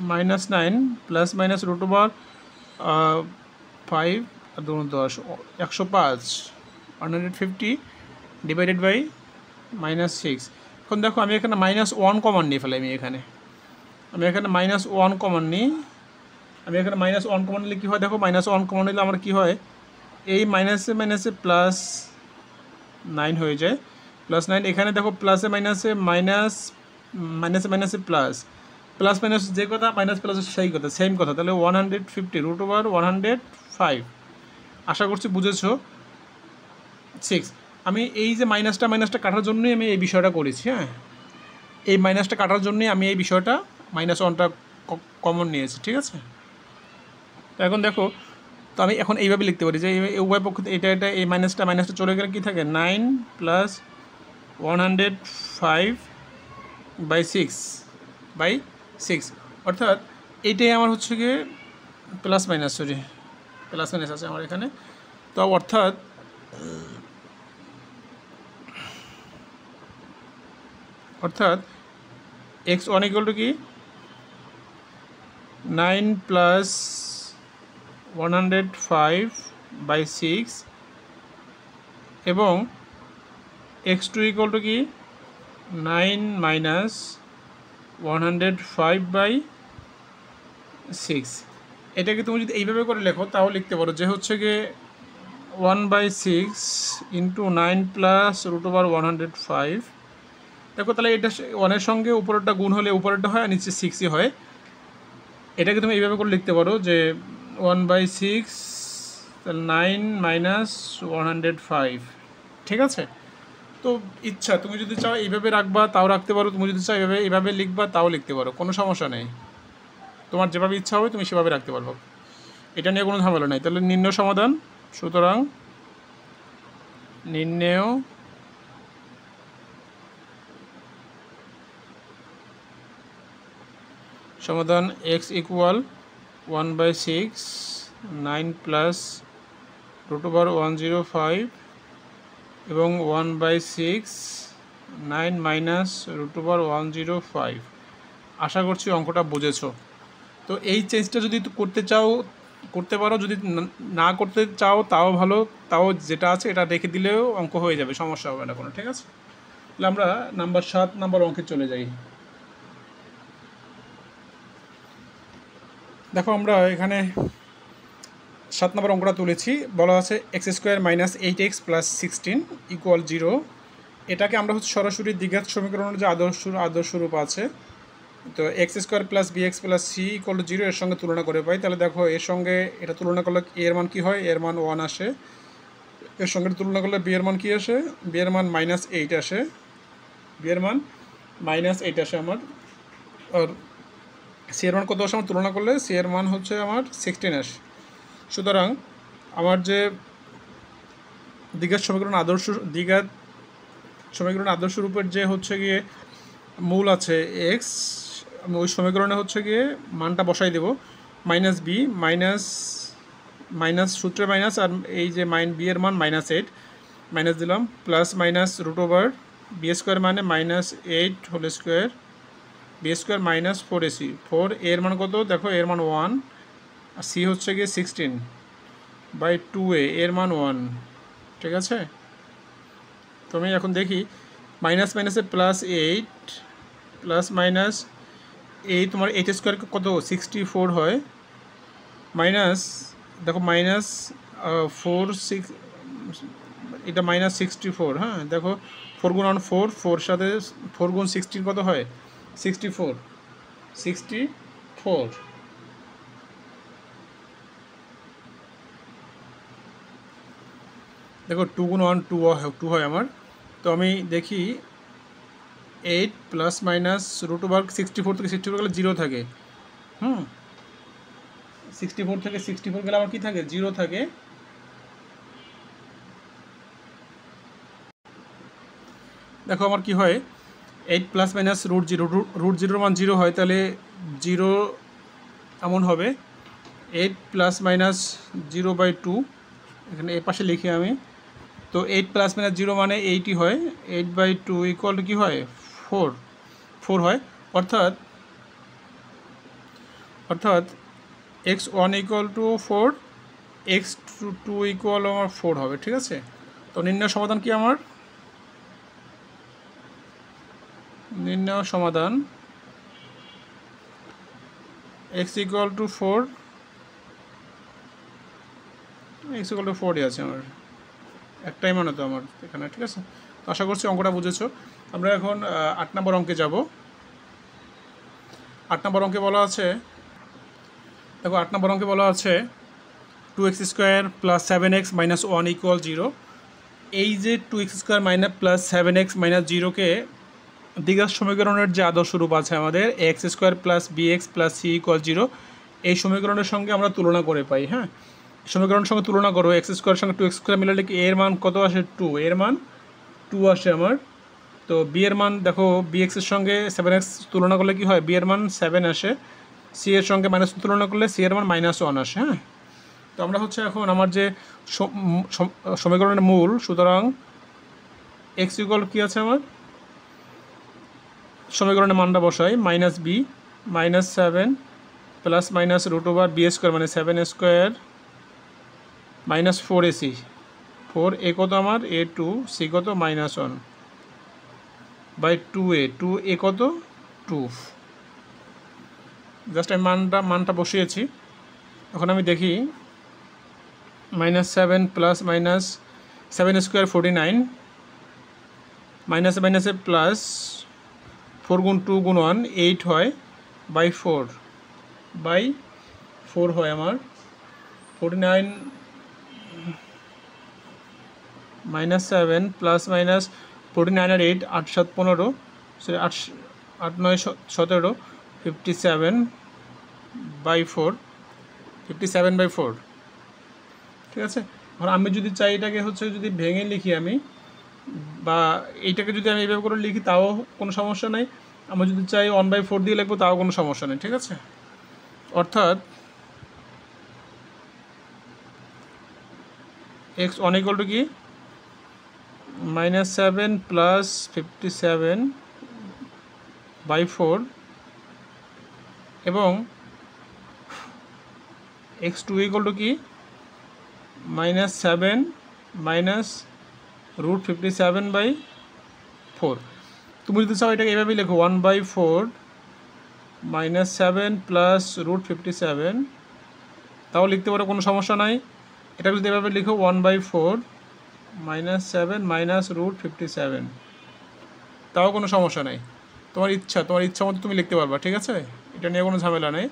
-9 প্লাস মাইনাস রুট ওভার 5 আর 2 10, 105 150 ডিভাইডেড বাই -6। এখন দেখো আমি এখানে -1 কমন নিয়ে ফেলাই, আমি এখানে -1 কমন নিই। আমি এখানে -1 কমন নিলে কী হয় দেখো, -1 কমন নিলে আমার কী হয়, এই মাইনাসে মাইনাসে প্লাস 9 হয়ে যায়, +9। এখানে দেখো প্লাসে মাইনাসে মাইনাসে মাইনাসে প্লাস মাইনাস যে কথা, মাইনাস প্লাস সেই কথা, সেম কথা। তাহলে 150 রুট ওভার 105। আশা করছি বুঝেছো। 6, আমি এই যে মাইনাসটা কাটার জন্যই আমি এই বিষয়টা করেছি। হ্যাঁ, এই মাইনাসটা কাটার জন্যই আমি এই বিষয়টা -1টা কমন নিয়েছি, ঠিক আছে। তো এখন দেখো, তো আমি এখন এইভাবে লিখতে পারি যে উভয় পক্ষ এটা এই মাইনাসটা চলে গেলে কী থাকে, 9 প্লাস 105/6 অর্থাৎ এইটাই আমার হচ্ছে গিয়ে প্লাস মাইনাস আছে আমার এখানে। তো অর্থাৎ x1 ইকুয়াল টু কি 9 প্লাস 105/6 এবং x2 ইকুয়াল টু কি 9 মাইনাস 105/6। এটাকে তুমি যদি এইভাবে করে লেখো তাও লিখতে পারো যে হচ্ছে গিয়ে 1/6 ইন্টু 9 প্লাস রুট ওভার 105। দেখো তাহলে এটা 1-এর সঙ্গে উপরেরটা গুণ হলে উপরেরটা হয় আর নিচে 6ই হয়। এটাকে তুমি এইভাবে করে লিখতে পারো যে 1/6 9 মাইনাস 105, ঠিক আছে। তো ইচ্ছা, তুমি যদি চাও এইভাবে রাখবা তাও রাখতে পারো, তুমি যদি চাও এইভাবে লিখবা তাও লিখতে পারো, কোনো সমস্যা নেই। তোমার যেভাবে ইচ্ছা হবে তুমি সেভাবে রাখতে পারবো, এটা নিয়ে কোনো ঝামেলা নেই। তাহলে নির্ণয় সমাধান, সুতরাং নির্ণয় সমাধান x equal 1/6 9 plus root over 105 এবং 1/6 9 মাইনাস রুট ওভার 105। আশা করছি অঙ্কটা বুঝেছো। তো এই চেঞ্জটা যদি করতে পারো, যদি না করতে চাও তাও ভালো, তাও যেটা আছে এটা রেখে দিলেও অঙ্ক হয়ে যাবে, সমস্যা হবে না কোনো, ঠিক আছে। তাহলে আমরা 7 নাম্বার অঙ্কে চলে যাই। দেখো আমরা এখানে 7 নম্বর অঙ্কটা তুলেছি, বলা আছে x² - 8x + 16 = 0। এটাকে আমরা হচ্ছে সরাসরি দ্বিঘাত সমীকরণের যে আদর্শ রূপ আছে, তো x² + bx + c = 0 এর সঙ্গে তুলনা করে পাই। তাহলে দেখো এর সঙ্গে এটা তুলনা করলে a এর মান কী হয়, এর মান 1 আসে। এর সঙ্গে তুলনা করলে b এর মান কী আসে, b এর মান -8 আসে, b এর মান -8 আসে আমার। আর c এর মান কত আসে আমার তুলনা করলে, c এর মান হচ্ছে আমার 16 আসে। সুতরাং আমার যে দ্বিঘাত সমীকরণ আদর্শ রূপের যে হচ্ছে গিয়ে মূল আছে x, আমি ওই সমীকরণে হচ্ছে গিয়ে মানটা বসাই দেব, -b মাইনাস সূত্রে মাইনাস, আর এই যে b এর মান -8 মাইনাস দিলাম, plus minus root over b² মানে -8 whole square b² minus 4ac, 4 এর মান কত দেখো, এর মান 1, আর c হচ্ছে গিয়ে 16/2a, এর মান 1, ঠিক আছে। তো আমি এখন দেখি মাইনাস মাইনাসে প্লাস 8 প্লাস মাইনাস এই তোমার 8 স্কোয়ার কত 64 হয়, মাইনাস দেখো মাইনাস 4 6 এটা মাইনাস 64, হ্যাঁ দেখো 4 গুণ 4 4 সাথে 4 গুণ 16 কত হয় 64 64। দেখো 2 গুণ 1 2 হয় আমার। তো আমি দেখি 8 প্লাস মাইনাস রুট ওভার 64 থেকে 64 গেলে 0 থাকে, 64 থেকে 64 গেলে আমার কি থাকে 0 থাকে। দেখো আমার কি হয় 8 প্লাস মাইনাস রুট 0, রুট 0 মান 0 হয়, তাহলে 0 এমন হবে 8 প্লাস মাইনাস 0/2, এখানে এ পাশে লিখি আমি। তো 8 প্লাস মাইনাস 0 মানে 8ই হয়, 8/2 ইকুয়াল টু কী হয় 4 হয়। অর্থাৎ x1 equal to 4, x2 equal আমার 4 হবে, ঠিক আছে। তো নির্ণয় সমাধান কি আমার, নির্ণয় সমাধান x equal to 4, x equal to 4ই আছে আমার, একটাই মানে তো আমার এখানে, ঠিক আছে। তো আশা করছি অঙ্কটা বুঝেছো। আমরা এখন 8 নম্বর অঙ্কে যাব। 8 নম্বর অঙ্কে বলা আছে, দেখো 8 নম্বর অঙ্কে বলা আছে 2x square plus 7x minus 1 equal 0। এই যে 2x square minus plus 7x minus 0কে দ্বিঘাত সমীকরণের যে আদর্শ রূপ আছে আমাদের x square plus bx plus c equal 0, এই সমীকরণের সঙ্গে আমরা তুলনা করে পাই। হ্যাঁ, সমীকরণের সঙ্গে তুলনা করো, এক্স স্কোয়ারের সঙ্গে 2x স্কোয়ার মিলালে কি এর মান কত আসে 2, এর মান 2 আসে আমার। তো বি এর মান দেখো bx এর সঙ্গে 7x তুলনা করলে কি হয়, বি এর মান 7 আসে, সি এর সঙ্গে মাইনাস তুলনা করলে সি এর মান -1 আসে। হ্যাঁ, তো আমরা হচ্ছে এখন আমার যে সমীকরণের মূল, সুতরাং এক্স ইকুয়াল কী আছে আমার, সমীকরণের মানটা বসাই -b -7 plus minus root over b square মানে 7 স্কোয়ার মাইনাস 4ac, 4a কত আমার a2, c কত -1 বাই 2a কত 2। জাস্ট আমি মানটা বসিয়েছি। এখন আমি দেখি -7 প্লাস মাইনাস 7 স্কোয়ার 49 মাইনাসে মাইনাসে প্লাস 4 গুণ 2 গুণ 1 8 হয় বাই 4 হয় আমার 49 -7 প্লাস মাইনাস 49 আর 8 8 7 15, 8 9 17 57/4, 57/4, ঠিক আছে। এখন আমি যদি চাই এটাকে হচ্ছে যদি ভেঙে লিখি আমি, বা এইটাকে যদি আমি এইভাবে করে লিখি তাও কোনো সমস্যা নেই, আমরা যদি চাই 1/4 দিয়ে লিখবো তাও কোনো সমস্যা নেই, ঠিক আছে। অর্থাৎ x1 ইকুয়াল টু কি -7 প্লাস 57/4 এবং x2 ইকুয়াল টু কি -7 মাইনাস রুট 57/4। তুমি যদি চাও এটাকে এভাবেই লেখো 1/4 -7 প্লাস রুট 57, তাও লিখতে পারো, কোনো সমস্যা নাই। এটা যদি এভাবে লিখো 1/4 -7 মাইনাস রুট 57, তাও কোনো সমস্যা নেই। তোমার ইচ্ছা মতো তুমি লিখতে পারবা, ঠিক আছে, এটা নিয়ে কোনো ঝামেলা নেই।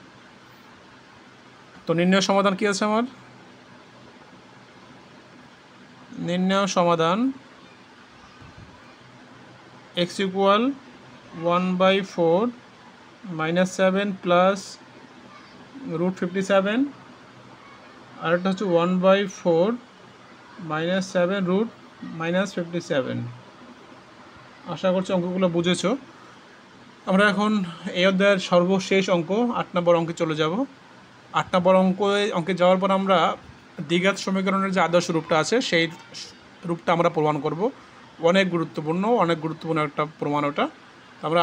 তো নির্ণয় সমাধান কি আছে আমার, নির্ণয় সমাধান x ইকুয়াল 1/4 -7 প্লাস রুট 57, আর একটা হচ্ছে 1/4 -7 রুট -57। আশা করছি অঙ্কগুলো বুঝেছো। আমরা এখন এই অধ্যায়ের সর্বশেষ অঙ্ক 8 নম্বর অঙ্কে চলে যাব। 8 নম্বর অঙ্কে যাওয়ার পর আমরা দ্বিঘাত সমীকরণের যে আদর্শ রূপটা আছে সেই রূপটা আমরা প্রমাণ করব। অনেক গুরুত্বপূর্ণ একটা প্রমাণ ওটা। আমরা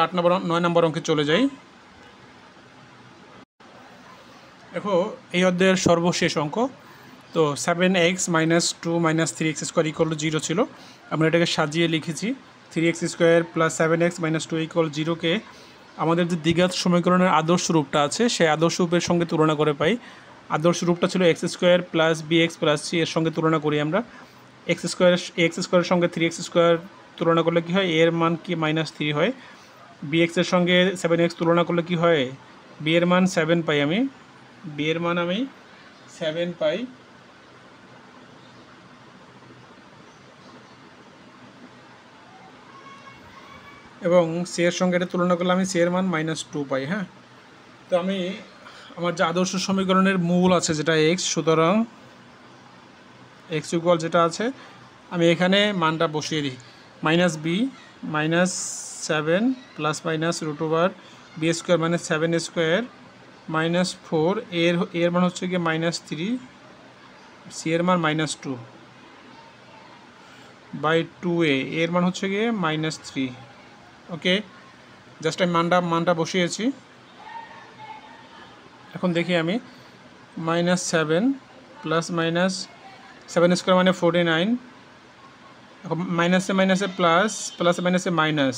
9 নম্বর অঙ্কে চলে যাই। দেখো এই অধ্যায়ের সর্বশেষ অঙ্ক তো 7x minus 2 minus 3x square equal to 0 ছিল। আমরা এটাকে সাজিয়ে লিখেছি 3x square plus 7x minus 2 equal 0কে আমাদের যে দ্বিঘাত সমীকরণের আদর্শ রূপটা আছে সেই আদর্শ রূপের সঙ্গে তুলনা করে পাই। আদর্শ রূপটা ছিল x square plus bx plus c, এর সঙ্গে তুলনা করি আমরা। এক্স স্কোয়ারের সঙ্গে 3x স্কোয়ার তুলনা করলে কী হয়, এর মান কি -3 হয়। bx এর সঙ্গে 7x তুলনা করলে কি হয়, b এর মান 7 পাই আমি, b এর মান আমি 7 পাই। এবং সি এর সঙ্গে এটা তুলনা করলে আমি সি এর মান -2 পাই। হ্যাঁ, তো আমি আমার যে আদর্শ সমীকরণের মূল আছে যেটা এক্স, সুতরাং এক্স ইকুয়াল যেটা আছে আমি এখানে মানটা বসিয়ে দিই, -b -7 plus minus √over b square মানে 7 স্কোয়ার -4, এর মান হচ্ছে গিয়ে -3, সি এর মান -2 বাই 2a, এর মান হচ্ছে গিয়ে -3। ওকে, জাস্ট আমি মানটা বসিয়েছি। এখন দেখি আমি -7 প্লাস -7 স্কোয়ার মানে 49, এখন মাইনাসে মাইনাসে প্লাস, প্লাসে মাইনাসে মাইনাস,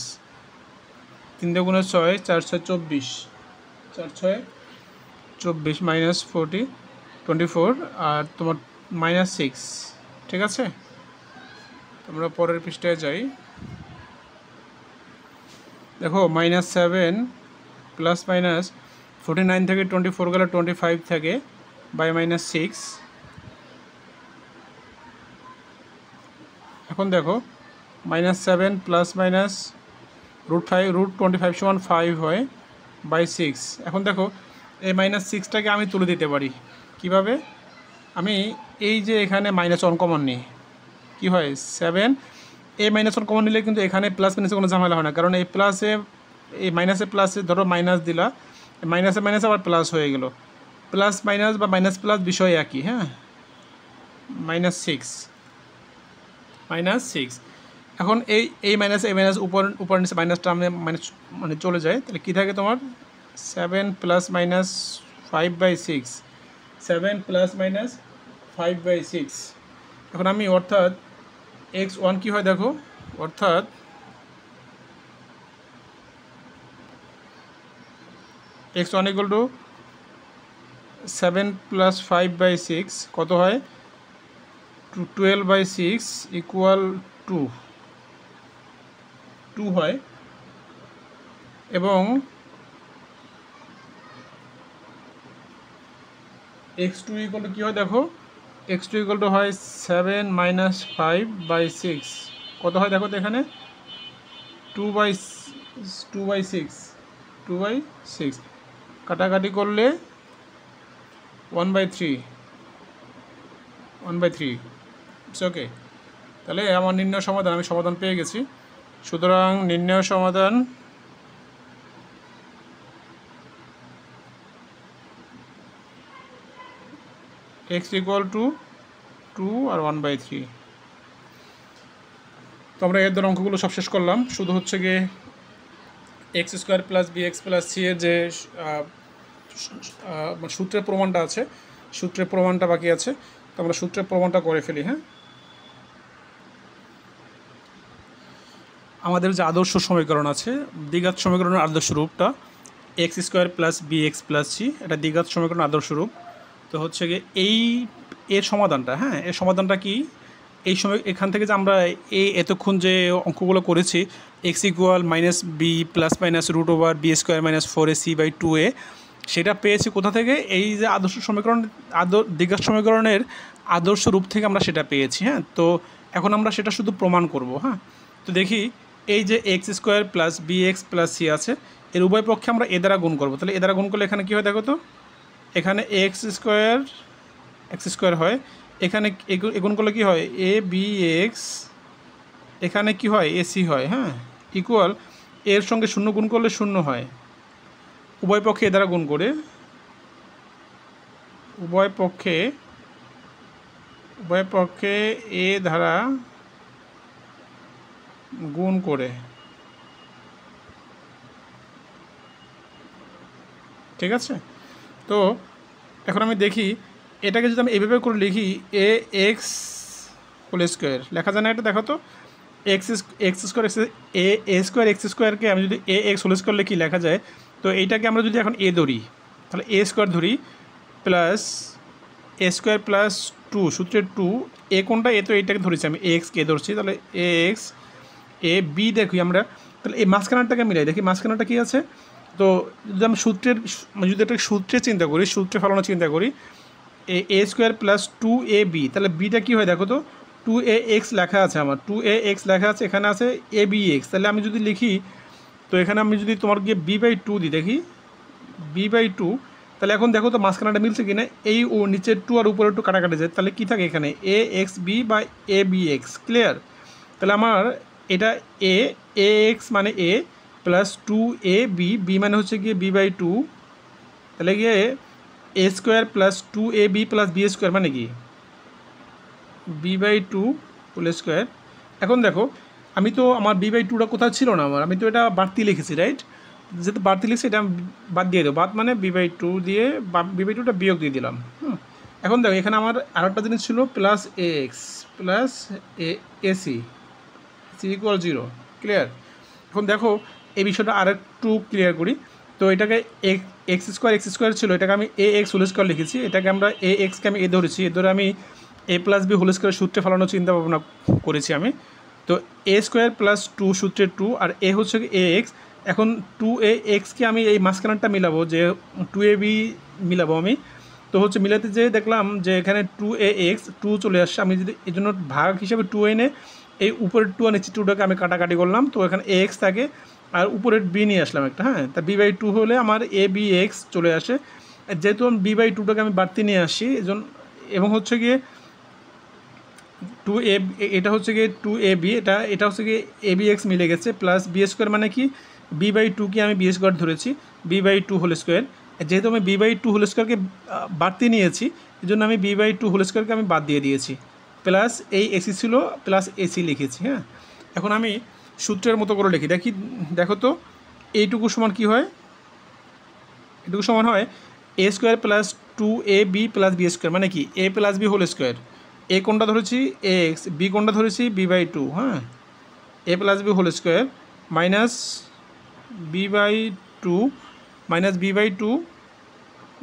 3 × 6 4 6 24, 4 6 24 -24 আর তোমার -6। ঠিক আছে, আমরা পরের পৃষ্ঠায় যাই। দেখো -7 প্লাস মাইনাস 49 থেকে 24 গেলে 25 থাকে বাই -6। এখন দেখো -7 প্লাস মাইনাস √25 সমান 5 হয় বাই 6। এখন দেখো এই -6টাকে আমি তুলে দিতে পারি কিভাবে, আমি এই যে এখানে -1 কমন নিই, কী হয় 7, এই -1 কমন নিলে কিন্তু এখানে প্লাস মাইনাসে কোনো ঝামেলা হয় না, কারণ এই প্লাসে এই মাইনাসে প্লাসে ধরো মাইনাস দিলা, মাইনাসে মাইনাসে আবার প্লাস হয়ে গেল, প্লাস মাইনাস বা মাইনাস প্লাস বিষয় একই। হ্যাঁ, -6 এখন এই মাইনাস উপর নিচে মাইনাসটা আমি মানে চলে যায়, তাহলে কী থাকে তোমার 7 প্লাস মাইনাস 5/6, 7 প্লাস মাইনাস 5/6। এখন আমি অর্থাৎ x1 কী হয় দেখো, অর্থাৎ x1 ইকুয়াল টু 7 প্লাস 5/6 কত হয়, 12/6 ইকুয়াল 2 হয়। এবং x2 ইকুয়াল টু কী হয় দেখো, x2 ইকুয়াল টু হয় 7 মাইনাস 5/6 কত হয় দেখো তো এখানে 2/6 কাটাকাটি করলে 1/3 ইটস ওকে। তাহলে আমার নির্ণয় সমাধান, আমি সমাধান পেয়ে গেছি। সুতরাং নির্ণয় সমাধান x ইকুয়াল টু 2 আর 1/3। তো আমরা এর দ্বারা অঙ্কগুলো সব শেষ করলাম, শুধু হচ্ছে গিয়ে x square plus bx plus c এর যে সূত্রের প্রমাণটা আছে, সূত্রের প্রমাণটা বাকি আছে, তো আমরা সূত্রের প্রমাণটা করে ফেলি। হ্যাঁ, আমাদের যে আদর্শ সমীকরণ আছে, দ্বিঘাত সমীকরণের আদর্শ রূপটা x square plus bx plus c, এটা দ্বিঘাত সমীকরণ আদর্শ রূপ। তো হচ্ছে গিয়ে এর সমাধানটা, হ্যাঁ এর সমাধানটা কি, এই সময় এখান থেকে যে আমরা এতক্ষণ যে অঙ্কগুলো করেছি x equal -b plus minus √over b square minus 4ac/2a, সেটা পেয়েছি কোথা থেকে, এই যে আদর্শ সমীকরণ দ্বিঘাত সমীকরণের আদর্শ রূপ থেকে আমরা সেটা পেয়েছি। হ্যাঁ, তো এখন আমরা সেটা শুধু প্রমাণ করব। হ্যাঁ, তো দেখি এই যে x square plus bx plus c আছে, এর উভয় পক্ষে আমরা এ দ্বারা গুণ করবো। তাহলে এ দ্বারা গুণ করলে এখানে কী হয় দেখো তো, এখানে এক্স স্কোয়ার হয়, এখানে গুণ করলে কী হয় abx, এখানে কি হয় ac হয়। হ্যাঁ, ইকুয়াল এর সঙ্গে 0 গুণ করলে 0 হয়, উভয় পক্ষে এ দ্বারা গুণ করে, উভয় পক্ষে এ দ্বারা গুণ করে। ঠিক আছে, তো এখন আমি দেখি এটাকে যদি আমি এইভাবে করে লিখি এ এক্স হোল স্কোয়ার লেখা যায় না? এটা দেখো তো, এক্স স্কোয়ার এ স্কোয়ার এক্স স্কোয়ারকে আমি যদি এ এক্স হোল স্কোয়ার লিখি লেখা যায়। তো এইটাকে আমরা যদি এখন এ ধরি, তাহলে এ স্কোয়ার ধরি প্লাস এ স্কোয়ার প্লাস টু, সূত্রের টু, এ কোনটা? এ তো এইটাকে ধরেছি আমি, এ এক্সকে ধরছি, তাহলে এ এক্স এ বি দেখি আমরা, তাহলে এই মাঝখানাটাকে মিলাই দেখি মাঝখানাটা কী আছে। তো যদি আমি যদি একটা সূত্রে চিন্তা করি, সূত্রে ফলানো চিন্তা করি, এ square plus two a B, তাহলে বিটা কী হয় দেখো তো, টু এ এক্স লেখা আছে আমার, টু এ এক্স লেখা আছে, এখানে আছে এ বি এক্স। তাহলে আমি যদি লিখি, তো এখানে আমি যদি তোমার গিয়ে বি বাই টু দিই, দেখি বি বাই টু, তাহলে এখন দেখো তো মাঝখানাটা মিলছে কিনা, এই ও নিচের টু আর উপরে টু কাটাকাটি যায়, তাহলে কী থাকে এখানে এ এক্স বি বা এ বি এক্স। ক্লিয়ার? তাহলে আমার এটা এ এক্স মানে a plus two a b, b মানে হচ্ছে গিয়ে বি বাই টু, তাহলে গিয়ে a square plus two a b plus b square মানে কি b by two whole square. এখন দেখো আমি তো আমার বি বাই টুটা কোথাও ছিল না আমার, আমি তো এটা বাড়তি লিখেছি, রাইট? যেহেতু বাড়তি লিখছি এটা বাদ দিয়ে দেবো, বাদ মানে বি বাই টু দিয়ে বি বাই টুটা বিয়োগ দিয়ে দিলাম। এখন দেখো এখানে আমার আরেকটা জিনিস ছিল plus a x plus ac equal 0। Clear? এখন দেখো এই বিষয়টা আরেকটু ক্লিয়ার করি। তো এটাকে এক্স স্কোয়ার ছিল, এটাকে আমি এ এক্স হোল স্কোয়ার লিখেছি, এটাকে আমরা এ এক্সকে আমি এ ধরেছি, এ ধরে আমি এ প্লাস বি হোল স্কোয়ার সূত্রে ফেলানোর চিন্তা ভাবনা করেছি আমি। তো এ স্কোয়ার প্লাস টু সূত্রের টু, আর এ হচ্ছে এ এক্স। এখন টু এ এক্সকে আমি এই মাঝখানারটা মিলাবো, যে টু এ বি মিলাবো আমি। তো হচ্ছে মিলাতে যেয়ে দেখলাম যে এখানে টু এ এক্স টু চলে আসছে, আমি যদি এই জন্য ভাগ হিসেবে টু এনে এই উপরের টু আর নিচে টুটাকে আমি কাটাকাটি করলাম, তো এখানে এ এক্স থাকে আর উপরের বি নিয়ে আসলাম একটা। হ্যাঁ, তা বি বাই টু হলে আমার এ বি এক্স চলে আসে, যেহেতু আমি বি বাই টুটাকে আমি বাড়তি নিয়ে আসি এজন্য, এবং হচ্ছে গিয়ে টু এ, এটা হচ্ছে গিয়ে টু এ বি, এটা হচ্ছে গিয়ে এ বি এক্স মিলে গেছে, প্লাস বি স্কোয়ার মানে কি বি বাই টুকে আমি বি স্কোয়ার ধরেছি, b by two whole square. যেহেতু আমি বি বাই টু হোল স্কোয়ারকে বাড়তি নিয়েছি, এই জন্য আমি বি বাই টু হোল স্কোয়ারকে আমি বাদ দিয়ে দিয়েছি, প্লাস এই এসি ছিল প্লাস এসি লিখেছি। হ্যাঁ, এখন আমি সূত্রের মতো করে লিখি, দেখো তো এইটুকু সমান কি হয়, এটুকু সমান হয় এ square plus two a b plus b square, মানে কি এ প্লাস বি হোল স্কোয়ার। এ কোনটা ধরেছি এ এক্স, বি কোনটা ধরেছি বি বাই টু। হ্যাঁ, a plus b whole square minus b by two minus b by two,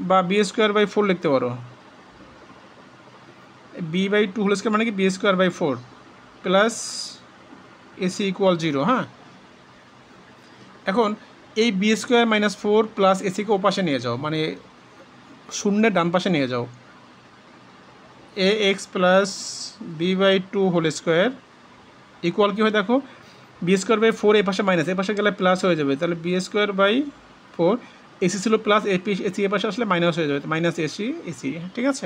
বা বি স্কোয়ার বাই ফোর লিখতে পারো, b by two whole square মানে কি b square by four plus ac equal 0। হ্যাঁ, এখন এই b square minus four plus এসিকে ও পাশে নিয়ে যাও, মানে শূন্যের ডান পাশে নিয়ে যাও, a x plus b by two whole square equal কী হয় দেখো, বি স্কোয়ার বাই ফোর, এ পাশে মাইনাস, এ পাশে গেলে প্লাস হয়ে যাবে, তাহলে b square by four, a c ছিল প্লাস, এসি এ পাশে আসলে মাইনাস হয়ে যাবে, মাইনাস এসি। ঠিক আছে,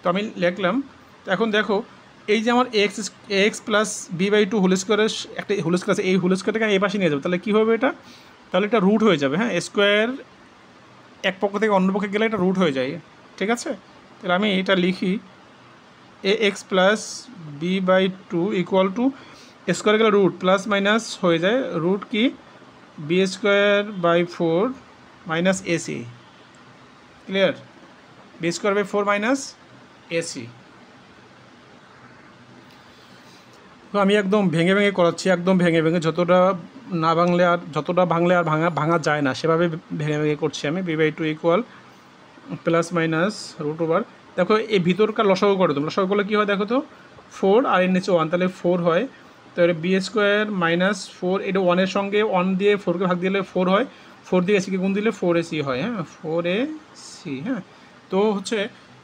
তো আমি লিখলাম। তো এখন দেখো এই যে আমার x plus b by two whole স্কোয়ারের একটা হোল স্কোয়ার আছে, এই হোল স্কোয়ারটাকে এই পাশে নিয়ে যাবে, তাহলে কী হবে এটা, তাহলে এটা রুট হয়ে যাবে। হ্যাঁ, স্কোয়ার এক পক্ষ থেকে অন্য পক্ষে গেলে এটা রুট হয়ে যায়। ঠিক আছে, তাহলে আমি এটা লিখি a x plus b by two equal to, square গেলে রুট, প্লাস মাইনাস হয়ে যায়, রুট কি b square by four minus ac. Clear? B square by four minus ac. তো আমি একদম ভেঙে ভেঙে করাচ্ছি, একদম ভেঙে ভেঙে, যতটা না ভাঙলে আর যতটা ভাঙলে আর ভাঙা যায় না সেভাবে ভেঙে ভেঙে করছি আমি। B by two equal plus minus root over, দেখো এই ভিতরকার লসাগু করে দেবো, লসাগু করলে কী হয় দেখো তো, ফোর আর এর নিচে ওয়ান, তাহলে ফোর হয়, তাহলে বি স্কোয়ার মাইনাস ফোর, এটা ওয়ানের সঙ্গে ওয়ান দিয়ে ফোরকে ভাগ দিলে ফোর হয়, ফোর দিয়ে এসিকে গুণ দিলে ফোর এসি হয়। হ্যাঁ, ফোর এ সি। হ্যাঁ, তো হচ্ছে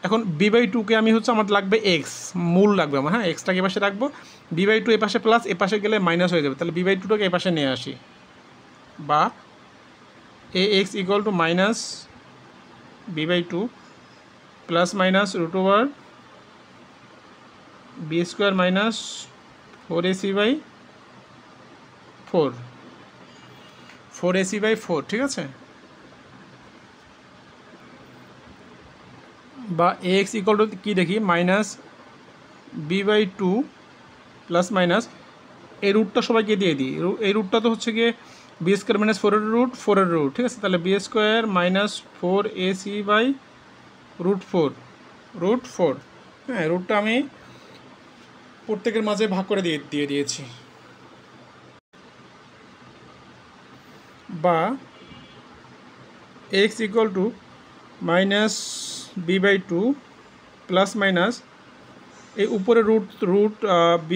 এখন বি বাই টুকে আমি হচ্ছে আমার লাগবে এক্স, মূল লাগবে আমার। হ্যাঁ, এক্সটাকে এ পাশে রাখবো, বি বাই টু এ পাশে প্লাস, এ পাশে গেলে মাইনাস হয়ে যাবে, তাহলে বি বাই টুটাকে এ পাশে নিয়ে আসি, বা a x equal to minus b by two plus minus root over b square minus four AC by four AC by four. ঠিক আছে, বা এ এক্স ইকুয়াল টু কী দেখি, minus b by two plus minus, এই রুটটা সবাইকে দিয়ে দিই, এই রুটটা তো হচ্ছে গিয়ে বি স্কোয়ার মাইনাস ফোরের রুট। ঠিক আছে, তাহলে b square minus four AC by root four √4। হ্যাঁ, রুটটা আমি প্রত্যেকের মাঝে ভাগ করে দিয়ে দিয়েছি। বা x equal two -b/2 plus minus এই উপরে রুট b²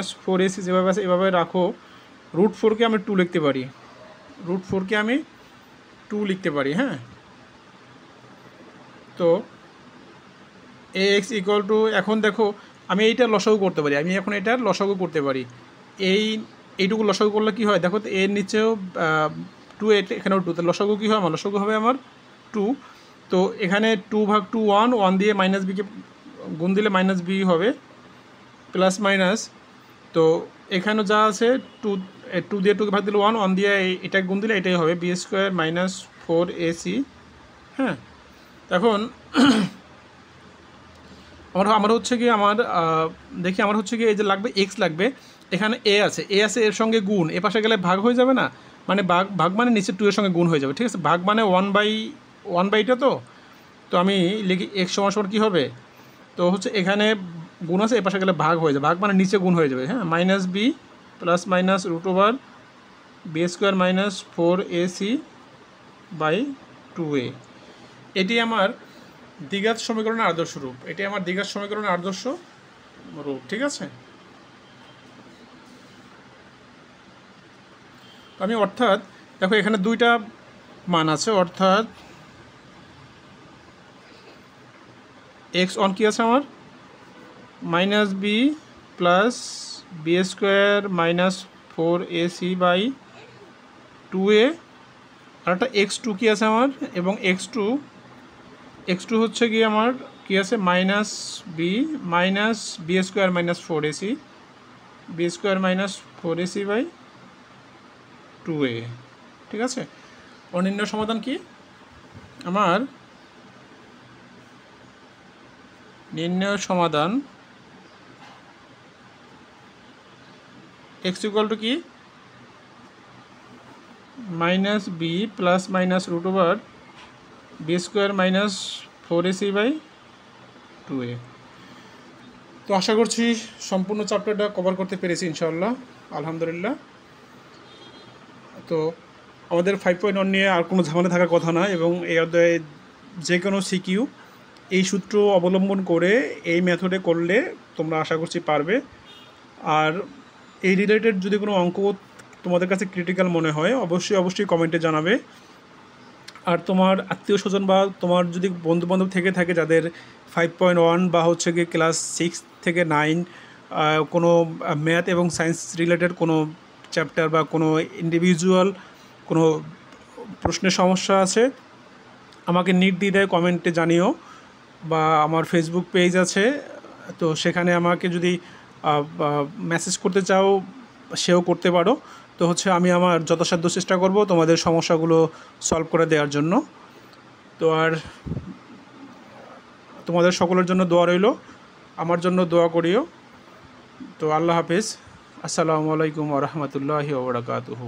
- 4ac যেভাবে আছে এভাবে রাখো। √4কে আমি 2 লিখতে পারি, √4কে আমি 2 লিখতে পারি। হ্যাঁ, তো ax ইকুয়াল টু, এখন দেখো আমি এইটার লসাগু করতে পারি, আমি এখন এটার লসাগু করতে পারি। এইটুকু লসাগু করলে কী হয় দেখো, তো এর নিচেও 2, এখানেও 2, তো লসাগু কী হয় আমার, লসাগু হবে আমার 2। তো এখানে 2/2 1 দিয়ে -bকে গুণ দিলে -b হবে, প্লাস মাইনাস। তো এখানেও যা আছে 2 দিয়ে 2কে ভাগ দিলে 1 দিয়ে এটা গুণ দিলে এটাই হবে b² - 4ac। হ্যাঁ, এখন আমার হচ্ছে কি দেখি আমার হচ্ছে কি এই যে লাগবে x লাগবে, এখানে a আছে এর সঙ্গে গুণ, এ পাশে গেলে ভাগ হয়ে যাবে না, মানে ভাগ মানে নিচে 2 এর সঙ্গে গুণ হয়ে যাবে। ঠিক আছে, ভাগ মানে 1/1/টা। তো আমি লিখি x সমান কী হবে, তো হচ্ছে এখানে গুণ আছে, এ পাশে গেলে ভাগ হয়ে যাবে, ভাগ মানে নিচে গুণ হয়ে যাবে। হ্যাঁ, -b plus minus √b² - 4ac/2a। এটি আমার দ্বিঘাত সমীকরণের আদর্শ রূপ, এটি আমার দ্বিঘাত সমীকরণের আদর্শ রূপ। ঠিক আছে, আমি অর্থাৎ দেখো এখানে দুইটা মান আছে, অর্থাৎ x1 কী আছে আমার -b প্লাস b² - 4ac/2a, আর একটা x2 কী আছে আমার, এবং x2 হচ্ছে কি আমার কী আছে -b - 4ac/2a। ঠিক আছে, অনির্ণয় সমাধান কি আমার, নির্ণয় সমাধান x ইকুয়াল টু কি -b plus minus √b² - 4ac/2a। তো আশা করছি সম্পূর্ণ চ্যাপ্টারটা কভার করতে পেরেছি ইনশাআল্লাহ, আলহামদুলিল্লাহ। তো আমাদের 5.1 নিয়ে আর কোনো ঝামেলা থাকার কথা না, এবং এই অধ্যায়ে যে কোনো সিকিউ এই সূত্র অবলম্বন করে এই মেথডে করলে তোমরা আশা করছি পারবে। আর এই রিলেটেড যদি কোনো অঙ্ক তোমাদের কাছে ক্রিটিক্যাল মনে হয় অবশ্যই কমেন্টে জানাবে। আর তোমার আত্মীয় স্বজন বা তোমার যদি বন্ধুবান্ধব থেকে থাকে যাদের 5.1 বা হচ্ছে গিয়ে ক্লাস 6 থেকে 9 কোনো ম্যাথ এবং সায়েন্স রিলেটেড কোনো চ্যাপ্টার বা কোনো ইন্ডিভিজুয়াল কোনো প্রশ্নের সমস্যা আছে, আমাকে নির্দ্বিধায় কমেন্টে জানিও, বা আমার ফেসবুক পেজ আছে, তো সেখানে আমাকে যদি মেসেজ করতে চাও সেও করতে পারো। তো হচ্ছে আমি আমার যথাসাধ্য চেষ্টা করব তোমাদের সমস্যাগুলো সলভ করে দেওয়ার জন্য। তো আর তোমাদের সকলের জন্য দোয়া রইল, আমার জন্য দোয়া করিও। তো আল্লাহ হাফেজ, আসসালামু আলাইকুম ওয়া রাহমাতুল্লাহি ওয়া বারাকাতুহু।